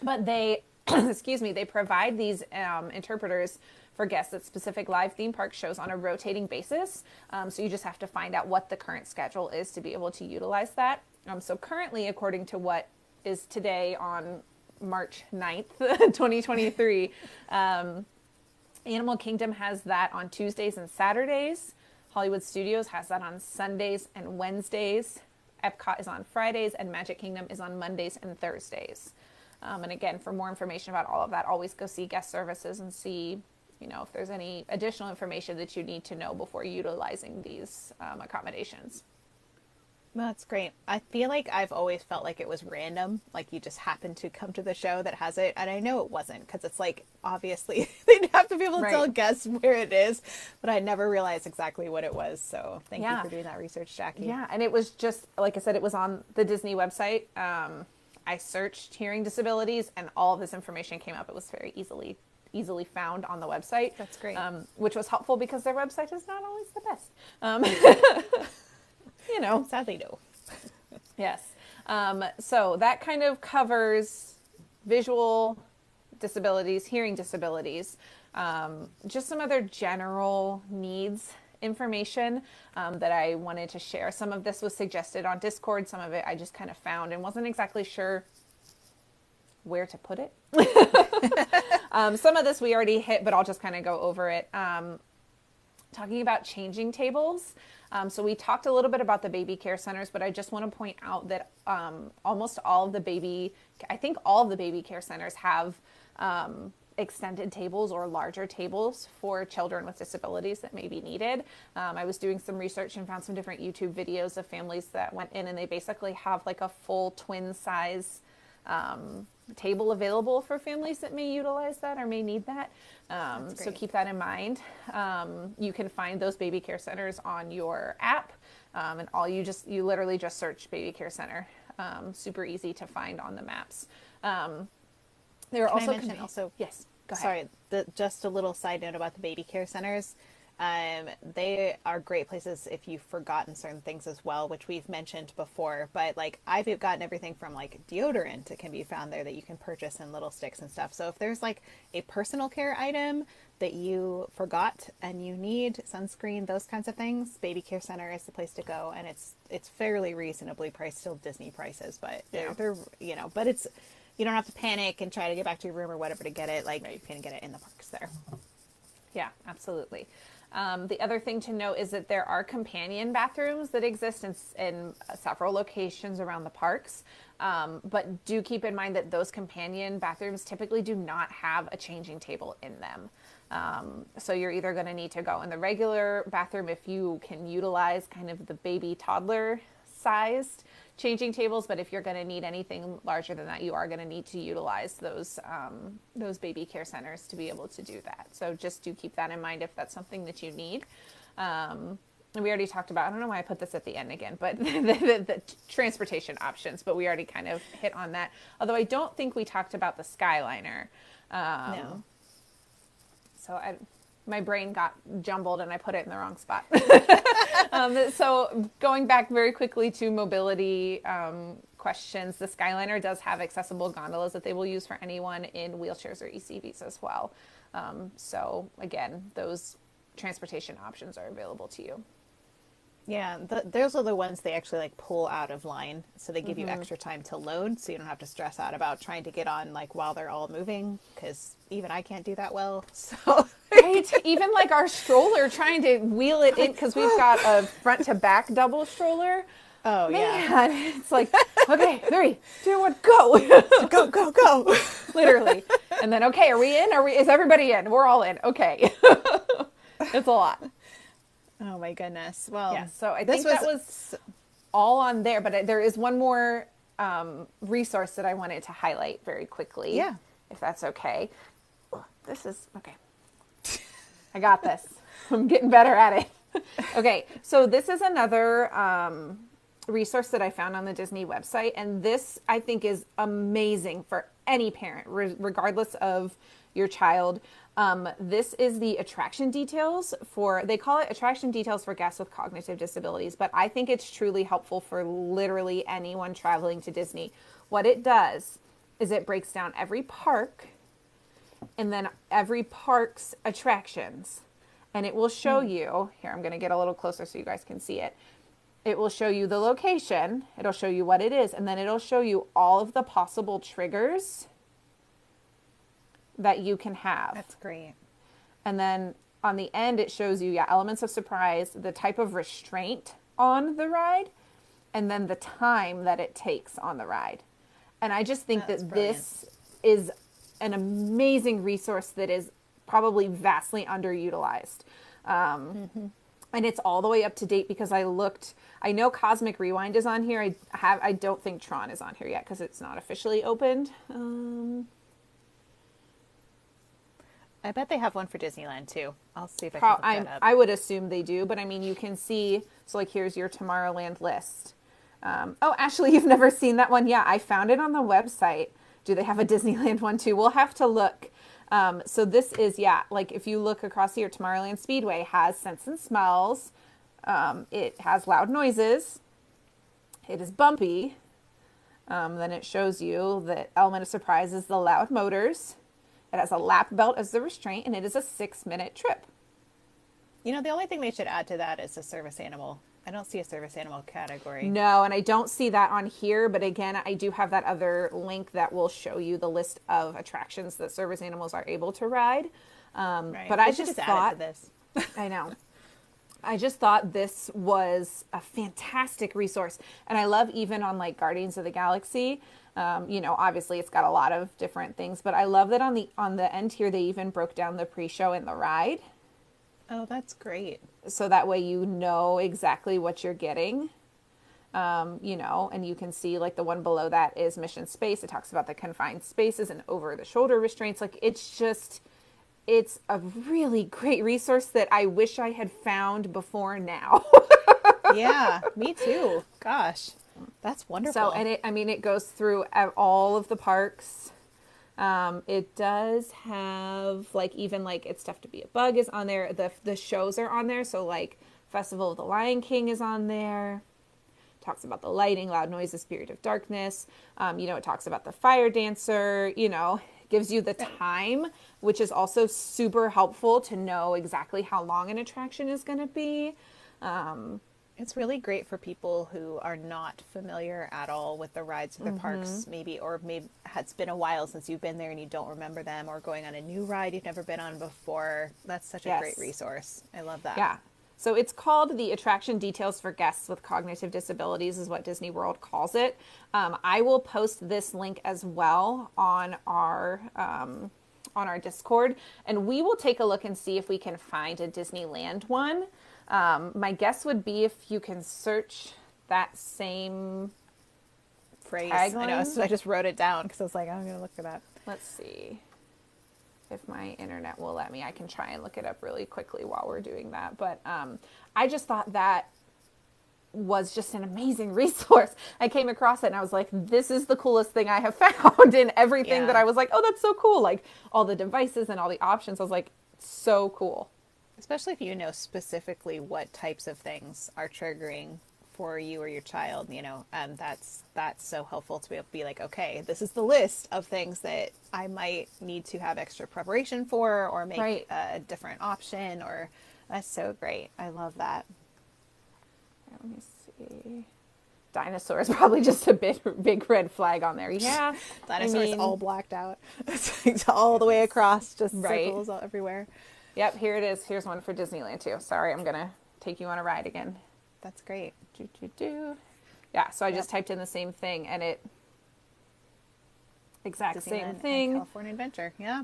But they, excuse me, they provide these interpreters for guests at specific live theme park shows on a rotating basis. So you just have to find out what the current schedule is to be able to utilize that. So currently, according to what is today on March 9th, 2023, Animal Kingdom has that on Tuesdays and Saturdays. Hollywood Studios has that on Sundays and Wednesdays. Epcot is on Fridays, and Magic Kingdom is on Mondays and Thursdays. And again, for more information about all of that, always go see guest services and see, if there's any additional information that you need to know before utilizing these accommodations. That's great. I feel like I've always felt like it was random, like you just happened to come to the show that has it, and I know it wasn't because it's like obviously they'd have to be able to Right. tell guests where it is, but I never realized exactly what it was. So thank you Yeah. for doing that research, Jackie. Yeah. And it was just, like I said, it was on the Disney website. I searched hearing disabilities and all of this information came up. It was very easily found on the website. That's great. Which was helpful because their website is not always the best. You know, Sadly, no. yes. So that kind of covers visual disabilities, hearing disabilities, just some other general needs information that I wanted to share. Some of this was suggested on Discord. Some of it I just kind of found and wasn't exactly sure where to put it. Some of this we already hit, but I'll just kind of go over it. Talking about changing tables. So we talked a little bit about the baby care centers, but I just want to point out that almost all of the I think all of the baby care centers have extended tables or larger tables for children with disabilities that may be needed. I was doing some research and found some different YouTube videos of families that went in and they basically have like a full twin size table available for families that may utilize that or may need that. So keep that in mind. You can find those baby care centers on your app, and you literally just search baby care center. Super easy to find on the maps. There are Can also I mention also? yes. Go ahead. Sorry, just a little side note about the baby care centers. They are great places if you've forgotten certain things as well, which we've mentioned before. But like I've gotten everything from like deodorant, it can be found there that you can purchase in little sticks and stuff. So if there's like a personal care item that you forgot and you need sunscreen, those kinds of things, baby care center is the place to go, and it's fairly reasonably priced, still Disney prices, but they're but it's you don't have to panic and try to get back to your room or whatever to get it. Like you can get it in the parks there. Yeah, absolutely. The other thing to note is that there are companion bathrooms that exist in several locations around the parks. But do keep in mind that those companion bathrooms typically do not have a changing table in them. So you're either going to need to go in the regular bathroom if you can utilize kind of the baby toddler sized changing tables, but if you're going to need anything larger than that, you are going to need to utilize those baby care centers to be able to do that. So just do keep that in mind if that's something that you need. And we already talked about, I don't know why I put this at the end again, but the transportation options, but we already kind of hit on that. Although I don't think we talked about the Skyliner. No. So my brain got jumbled and I put it in the wrong spot. So going back very quickly to mobility questions, the Skyliner does have accessible gondolas that they will use for anyone in wheelchairs or ECVs as well. So again, those transportation options are available to you. Yeah, those are the ones they actually like pull out of line, so they give you extra time to load, so you don't have to stress out about trying to get on like while they're all moving, because even I can't do that well. So Right? Even like our stroller, trying to wheel it in, because we've got a front to back double stroller. oh yeah, Man, it's like, okay, 3, 2, 1, go. go go go. Literally. And then, okay, are we in? Is everybody in? We're all in. Okay. It's a lot. Oh my goodness. Well, Yeah, so I think that was all on there, but there is one more resource that I wanted to highlight very quickly. Yeah. If that's okay. This is, okay. I got this. I'm getting better at it. Okay, so this is another resource that I found on the Disney website, and this I think is amazing for any parent, regardless of your child. This is the attraction details they call it attraction details for guests with cognitive disabilities, but I think it's truly helpful for literally anyone traveling to Disney. What it does is it breaks down every park and then every park's attractions, and it will show you, here I'm going to get a little closer so you guys can see it. It will show you the location, it'll show you what it is, and then it'll show you all of the possible triggers that you can have. That's great. And then on the end, it shows you, elements of surprise, the type of restraint on the ride, and then the time that it takes on the ride. And I just think That's that brilliant. this is an amazing resource that is probably vastly underutilized. And it's all the way up to date because I know Cosmic Rewind is on here. I don't think Tron is on here yet because it's not officially opened. I bet they have one for Disneyland too. I'll see if I can look that up. I would assume they do, but I mean, you can see, so like here's your Tomorrowland list. Oh, Ashley, you've never seen that one? Yeah, I found it on the website. Do they have a Disneyland one too? We'll have to look. So this is, yeah, like if you look across here, Tomorrowland Speedway has Scents and Smells. It has loud noises. It is bumpy. Then it shows you that Element of Surprise is the loud motors. It has a lap belt as the restraint, and it is a 6-minute trip. You know, the only thing they should add to that is a service animal. I don't see a service animal category. No, and I don't see that on here, but again, I do have that other link that will show you the list of attractions that service animals are able to ride. Right. But They I should just add thought, it to this. I know. I just thought this was a fantastic resource. And I love even on like Guardians of the Galaxy, you know, obviously it's got a lot of different things, but I love that on the end here, they even broke down the pre-show and the ride. Oh, that's great. So that way you know exactly what you're getting, you know, and you can see like the one below that is Mission Space. It talks about the confined spaces and over the shoulder restraints. Like it's a really great resource that I wish I had found before now. Yeah, me too. Gosh, that's wonderful. So, and it goes through all of the parks. It does have like even like It's Tough to Be a Bug is on there. The shows are on there. So like Festival of the Lion King is on there. Talks about the lighting, loud noises, Spirit of Darkness. You know, it talks about the fire dancer, you know, gives you the time, which is also super helpful to know exactly how long an attraction is going to be. It's really great for people who are not familiar at all with the rides or the parks, maybe it's been a while since you've been there and you don't remember them, or going on a new ride you've never been on before. That's such a great resource. I love that. Yeah. So it's called the Attraction Details for Guests with Cognitive Disabilities is what Disney World calls it. I will post this link as well on our Discord, and we will take a look and see if we can find a Disneyland one. My guess would be if you can search that same phrase. tagline. I know, so I just wrote it down because I was like, I'm going to look for that. Let's see if my internet will let me. I can try and look it up really quickly while we're doing that. But I just thought that was just an amazing resource. I came across it and I was like, this is the coolest thing I have found in everything that I was like, oh, that's so cool. Like all the devices and all the options. I was like, so cool. Especially if you know specifically what types of things are triggering for you or your child, you know, that's so helpful to be able to be like, okay, this is the list of things that I might need to have extra preparation for, or make a different option, or that's so great. I love that. Let me see. Dinosaur is probably just a big red flag on there. Yeah. Dinosaurs all blacked out. It's all the way across, just circles all everywhere. Yep, here it is. Here's one for Disneyland too. Sorry, I'm going to take you on a ride again. That's great. Yeah, so I just typed in the same thing and it exact same thing. California Adventure, yeah.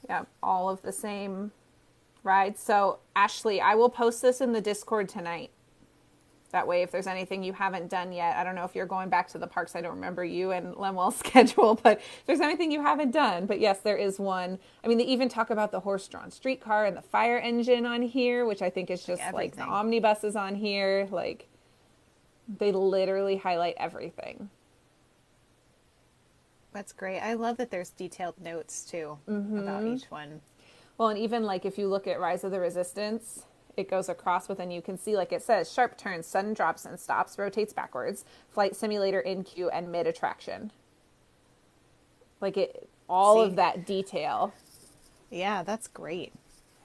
Yeah, all of the same rides. So Ashley, I will post this in the Discord tonight. That way, if there's anything you haven't done yet, I don't know if you're going back to the parks. I don't remember you and Lemuel's schedule, but if there's anything you haven't done. But yes, there is one. I mean, they even talk about the horse-drawn streetcar and the fire engine on here, which I think is just like the omnibuses on here. Like, they literally highlight everything. That's great. I love that there's detailed notes, too, about each one. Well, and even like if you look at Rise of the Resistance, it goes across with, and you can see, like it says, sharp turns, sudden drops and stops, rotates backwards, flight simulator in queue, and mid attraction. Like all of that detail. Yeah, that's great.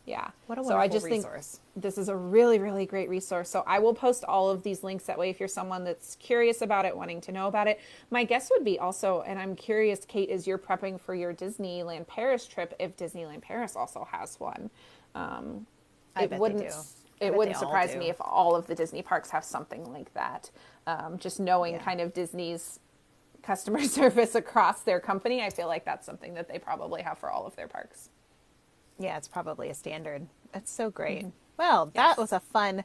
Yeah. What a wonderful resource. Think this is a really, really great resource. So I will post all of these links. That way, if you're someone that's curious about it, wanting to know about it, my guess would be also, and I'm curious, Kate, as you're prepping for your Disneyland Paris trip, if Disneyland Paris also has one. It wouldn't surprise me if all of the Disney parks have something like that. Just knowing kind of Disney's customer service across their company, I feel like that's something that they probably have for all of their parks. Yeah, it's probably a standard. That's so great. Well, that Yes. was a fun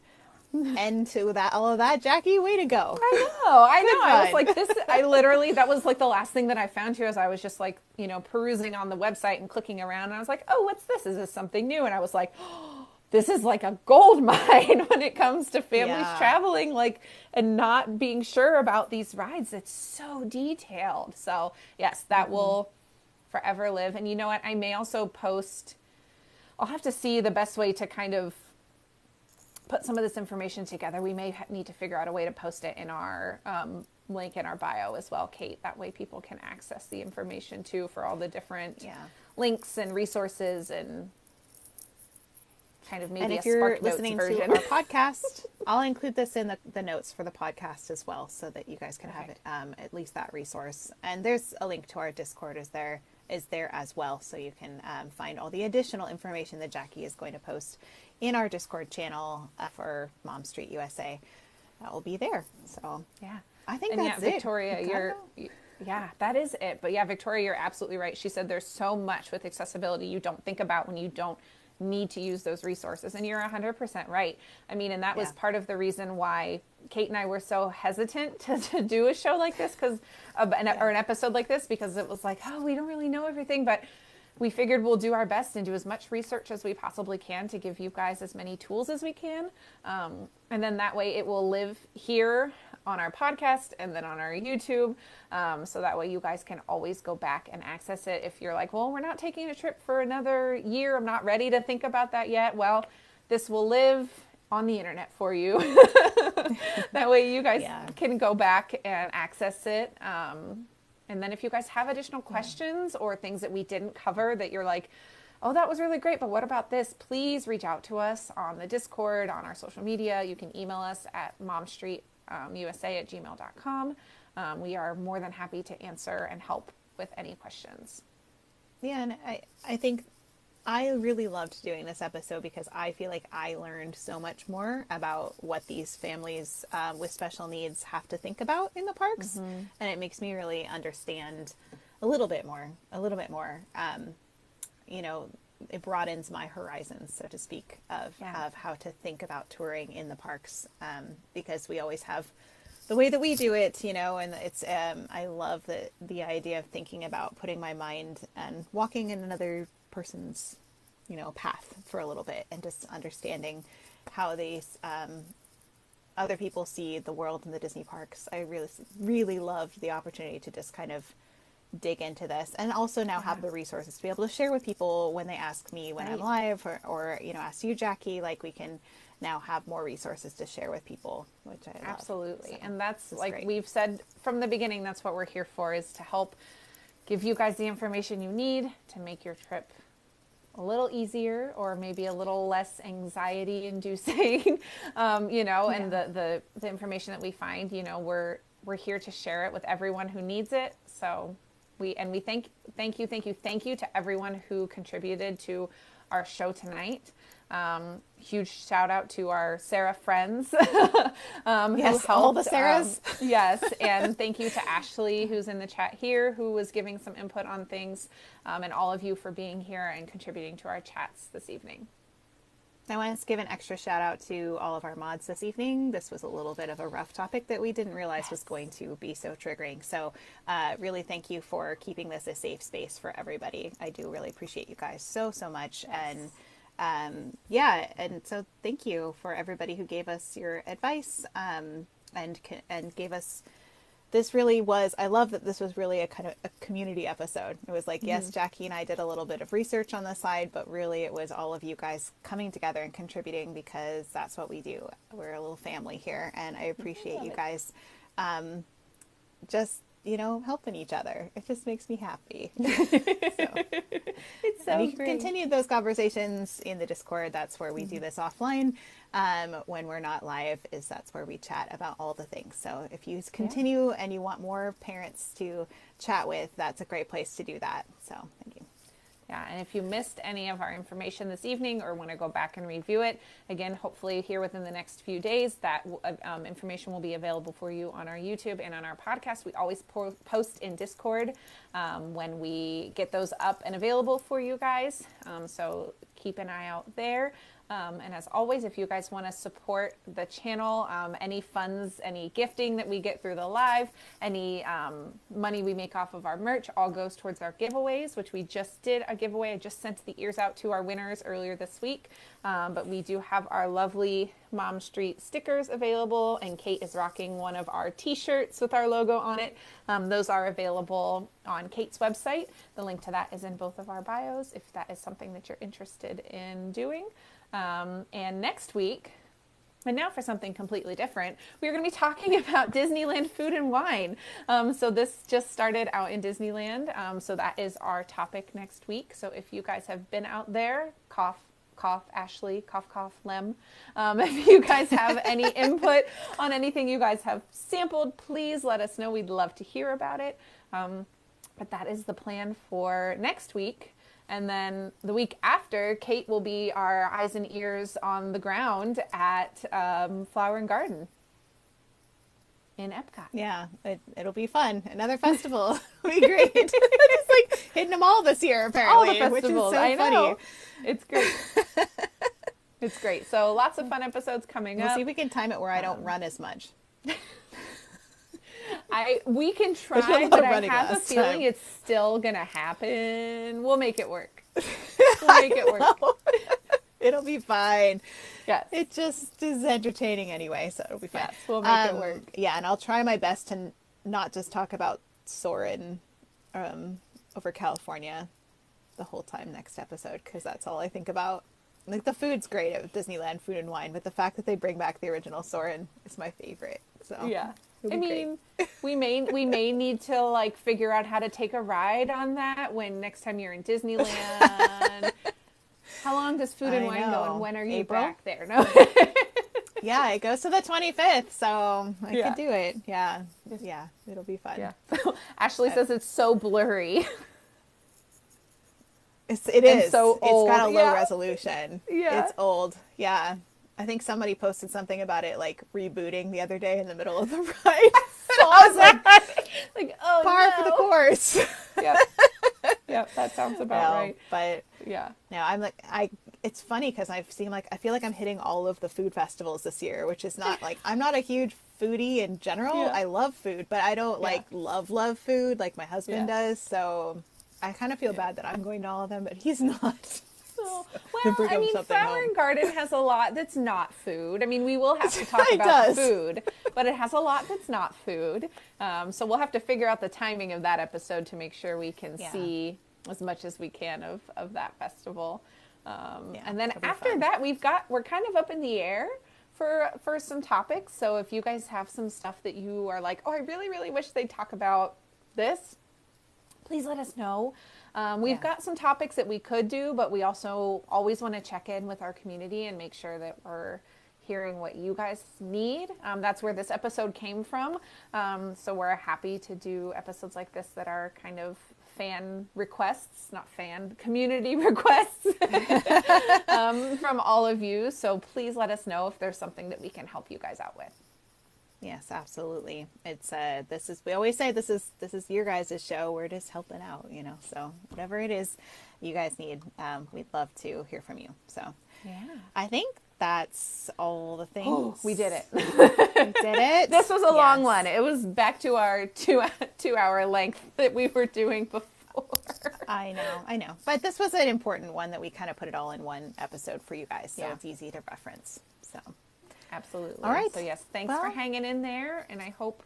end to that. All of that, Jackie. Way to go. I know. I was run. like, this, I literally, that was like the last thing that I found here as I was just like, you know, perusing on the website and clicking around. And I was like, oh, what's this? Is this something new? And I was like, oh, this is like a gold mine when it comes to families Yeah. traveling, like, and not being sure about these rides. It's so detailed. So, yes, that will forever live. And you know what? I may also post, I'll have to see the best way to kind of put some of this information together. We may need to figure out a way to post it in our link in our bio as well, Kate. That way people can access the information too for all the different Yeah. links and resources and kind of And maybe a if you're Spark Notes listening version. to our podcast, I'll include this in the notes for the podcast as well, so that you guys can have it, at least that resource. And there's a link to our Discord is there as well, so you can find all the additional information that Jackie is going to post in our Discord channel for Mom Street USA. That will be there. So Yeah. I think And that's yeah, it. Victoria, yeah, that is it. But yeah, Victoria, you're absolutely right. She said there's so much with accessibility you don't think about when you don't need to use those resources. And you're 100% right. I mean, and that was Yeah. part of the reason why Kate and I were so hesitant to do a show like this, because or an episode like this, because it was like, oh, we don't really know everything, but we figured we'll do our best and do as much research as we possibly can to give you guys as many tools as we can. And then that way it will live here on our podcast and then on our YouTube. So that way you guys can always go back and access it. If you're like, well, we're not taking a trip for another year, I'm not ready to think about that yet. Well, this will live on the internet for you. That way you guys can go back and access it. And then if you guys have additional questions or things that we didn't cover that you're like, oh, that was really great, but what about this? Please reach out to us on the Discord, on our social media. You can email us at momstreetusa@gmail.com. We are more than happy to answer and help with any questions. Yeah, and I think I really loved doing this episode because I feel like I learned so much more about what these families with special needs have to think about in the parks. And it makes me really understand a little bit more. You know, it broadens my horizons, so to speak, of how to think about touring in the parks, because we always have the way that we do it, you know, and it's, I love the idea of thinking about putting my mind and walking in another person's, you know, path for a little bit and just understanding how these, other people see the world in the Disney parks. I really, really loved the opportunity to just kind of dig into this, and also now have the resources to be able to share with people when they ask me when I'm live, or you know, ask you, Jackie. Like, we can now have more resources to share with people, which I love. Absolutely. So, and that's like great. we've said from the beginning, that's what we're here for, is to help give you guys the information you need to make your trip a little easier, or maybe a little less anxiety inducing. You know, and the information that we find, you know, we're here to share it with everyone who needs it. So we thank you to everyone who contributed to our show tonight. Huge shout out to our Sara friends. Who helped, all the Saras. Yes, and thank you to Ashley, who's in the chat here, who was giving some input on things, and all of you for being here and contributing to our chats this evening. I want to give an extra shout out to all of our mods this evening. This was a little bit of a rough topic that we didn't realize was going to be so triggering. So really thank you for keeping this a safe space for everybody. I do really appreciate you guys so much. Yes. And and so thank you for everybody who gave us your advice, and gave us. This really was, I love that this was really a kind of a community episode. It was like, yes, Jackie and I did a little bit of research on the side, but really it was all of you guys coming together and contributing, because that's what we do. We're a little family here, and I appreciate you guys just, you know, helping each other. It just makes me happy. It's so and you can great. continue those conversations in the Discord. That's where we do this offline. When we're not live, that's where we chat about all the things. So if you continue and you want more parents to chat with, that's a great place to do that. So thank you. Yeah, and if you missed any of our information this evening or want to go back and review it, again, hopefully here within the next few days, that information will be available for you on our YouTube and on our podcast. We always post in Discord when we get those up and available for you guys. So keep an eye out there. And as always, if you guys want to support the channel, any funds, any gifting that we get through the live, any money we make off of our merch, all goes towards our giveaways, which we just did a giveaway. I just sent the ears out to our winners earlier this week. But we do have our lovely Mom Street stickers available, and Kate is rocking one of our t-shirts with our logo on it. Those are available on Kate's website. The link to that is in both of our bios if that is something that you're interested in doing. And next week, and now for something completely different, we're going to be talking about Disneyland food and wine. So this just started out in Disneyland. So that is our topic next week. So if you guys have been out there, cough, Ashley, cough, Lem. If you guys have any input on anything you guys have sampled, please let us know. We'd love to hear about it. But that is the plan for next week. And then the week after, Kate will be our eyes and ears on the ground at Flower and Garden in Epcot. Yeah, it'll be fun. Another festival. It'll be great. Just like hitting them all this year, apparently. All the festivals. Which is so I funny. know. It's great. It's great. So lots of fun episodes coming up. We'll see if we can time it where I don't run as much. We can try, but I have a feeling it's still going to happen. We'll make it work. We'll make it work. It'll be fine. Yes. It just is entertaining anyway, so it'll be fine. Yes, we'll make it work. Yeah, and I'll try my best to not just talk about Soarin' over California the whole time next episode, because that's all I think about. Like, the food's great at Disneyland Food and Wine, but the fact that they bring back the original Soarin' is my favorite. So yeah. I mean, we may need to like figure out how to take a ride on that when next time you're in Disneyland. How long does Food and Wine go, and when are you April? back there? No. Yeah, it goes to the 25th, so I could do it. Yeah, it'll be fun. Yeah. Ashley says it's so blurry. It is. So old. It's got a low resolution. Yeah. It's old. Yeah. I think somebody posted something about it like rebooting the other day in the middle of the ride. So I was like, oh, par for the course. Yep, that sounds about right. But yeah. no, I'm like, it's funny because I feel like I'm hitting all of the food festivals this year, which is not like, I'm not a huge foodie in general. Yeah. I love food, but I don't like love food like my husband does. So I kind of feel bad that I'm going to all of them, but he's not. Well, I mean, Flower and Garden has a lot that's not food. I mean, we will have to talk It about does. food, but it has a lot that's not food. So we'll have to figure out the timing of that episode to make sure we can see as much as we can of that festival. And then after that, we're kind of up in the air for some topics. So if you guys have some stuff that you are like, oh, I really, really wish they'd talk about this, please let us know. We've got some topics that we could do, but we also always want to check in with our community and make sure that we're hearing what you guys need. That's where this episode came from. So we're happy to do episodes like this that are kind of fan requests, not fan, community requests from all of you. So please let us know if there's something that we can help you guys out with. Yes, absolutely. It's we always say this is your guys' show. We're just helping out, so whatever it is you guys need, we'd love to hear from you. So I think that's all the things. Oh, we did it. We did it. This was a long one. It was back to our 2-hour length that we were doing before. I know. But this was an important one that we kind of put it all in one episode for you guys, so it's easy to reference. So absolutely. All right. So yes, thanks for hanging in there, and I hope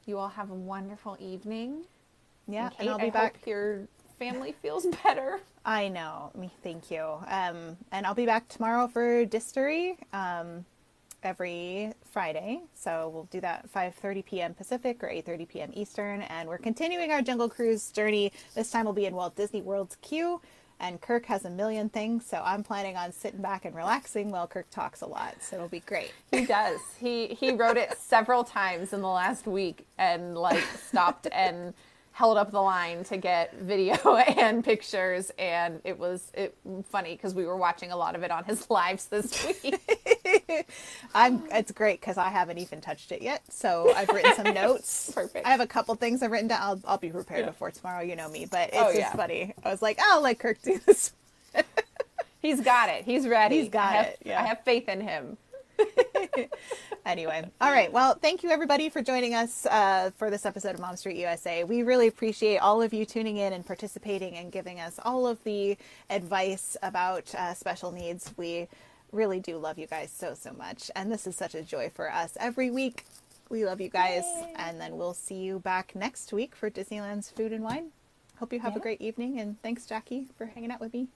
you all have a wonderful evening. Yeah, Kate, and I'll be back. Hope your family feels better. I know. Thank you. And I'll be back tomorrow for Dietary every Friday. So we'll do that 5:30 p.m. Pacific or 8:30 p.m. Eastern. And we're continuing our Jungle Cruise journey. This time we'll be in Walt Disney World's queue. And Kirk has a million things, so I'm planning on sitting back and relaxing while Kirk talks a lot. So it'll be great. He does. He wrote it several times in the last week and stopped and held up the line to get video and pictures, and it was funny because we were watching a lot of it on his lives this week. It's great because I haven't even touched it yet, so I've written some notes. Perfect. I have a couple things I've written down. I'll be prepared before tomorrow, you know me, but it's just funny. I was like, I'll let Kirk do this. He's got it. He's ready. He's got it. Yeah. I have faith in him. Anyway, all right. Well, thank you everybody for joining us for this episode of Mom Street USA. We really appreciate all of you tuning in and participating and giving us all of the advice about special needs. We really do love you guys so, so much. And this is such a joy for us every week. We love you guys. Yay. And then we'll see you back next week for Disneyland's Food and Wine. Hope you have a great evening. And thanks, Jackie, for hanging out with me.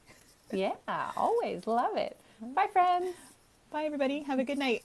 Yeah, always love it. Bye, friends. Bye, everybody. Have a good night.